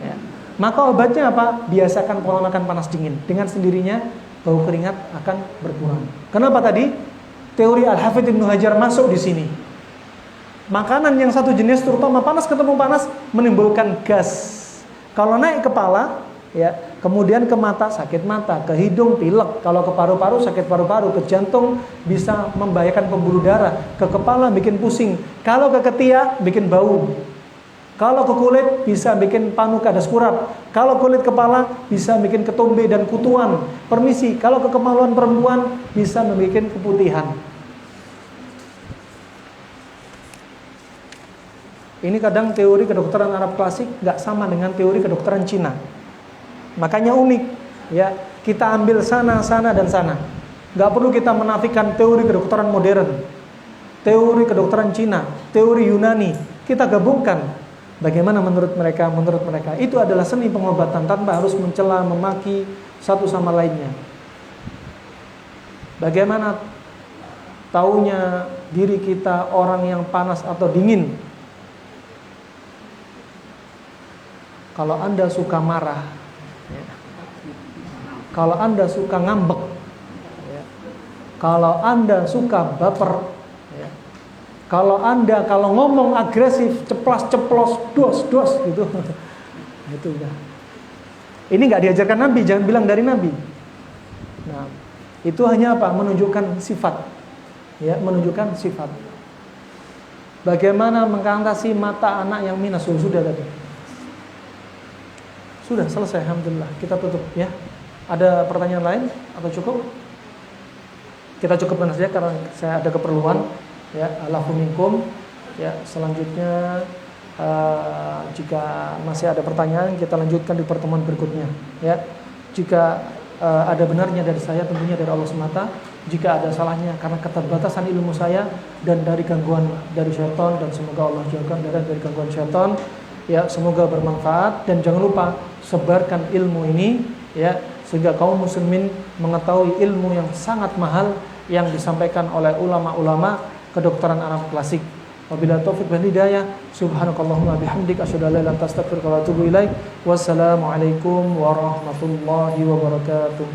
ya. Maka obatnya apa? Biasakan pola makan panas dingin. Dengan sendirinya bau keringat akan berkurang. Kenapa tadi? Teori Al-Hafidz Ibnu Hajar masuk di sini. Makanan yang satu jenis, terutama panas ketemu panas, menimbulkan gas. Kalau naik kepala, ya, kemudian ke mata, sakit mata, ke hidung, pilek. Kalau ke paru-paru, sakit paru-paru, ke jantung, bisa membahayakan pembuluh darah. Ke kepala, bikin pusing. Kalau ke ketiak, bikin bau. Kalau ke kulit, bisa bikin panu kadas kurap. Kalau kulit kepala, bisa bikin ketombe dan kutuan. Permisi, kalau ke kemaluan perempuan, bisa membuat keputihan. Ini kadang teori kedokteran Arab klasik nggak sama dengan teori kedokteran Cina. Makanya unik, ya. Kita ambil sana, dan sana. Nggak perlu kita menafikan teori kedokteran modern, teori kedokteran Cina, teori Yunani. Kita gabungkan. Bagaimana menurut mereka? Menurut mereka itu adalah seni pengobatan tanpa harus mencela, memaki satu sama lainnya. Bagaimana taunya diri kita orang yang panas atau dingin? Kalau Anda suka marah, ya. Kalau Anda suka ngambek, ya. Kalau Anda suka baper, ya. Kalau ngomong agresif, ceplas-ceplos, dos gitu. Gitu ya. Ini nggak diajarkan Nabi, jangan bilang dari Nabi. Nah, itu hanya apa? Menunjukkan sifat. Ya, menunjukkan sifat. Bagaimana mengatasi mata anak yang minus? Sudah tadi. Sudah selesai, alhamdulillah. Kita tutup ya. Ada pertanyaan lain atau cukup? Kita cukupkan saja karena saya ada keperluan. Ya, alafu minkum. Ya, selanjutnya jika masih ada pertanyaan, kita lanjutkan di pertemuan berikutnya. Ya, jika ada benarnya dari saya, tentunya dari Allah semata. Jika ada salahnya karena keterbatasan ilmu saya dan dari gangguan dari syaitan, dan semoga Allah jauhkan dari gangguan syaitan. Ya, semoga bermanfaat dan jangan lupa sebarkan ilmu ini, ya, sehingga kaum muslimin mengetahui ilmu yang sangat mahal yang disampaikan oleh ulama-ulama kedokteran Arab klasik. Wabillahi taufiq wal hidayah. Subhanakallahumma bihamdika asyhadu an la ilaha illa anta astaghfiruka wa atubu ilaik. Wassalamualaikum warahmatullahi wabarakatuh.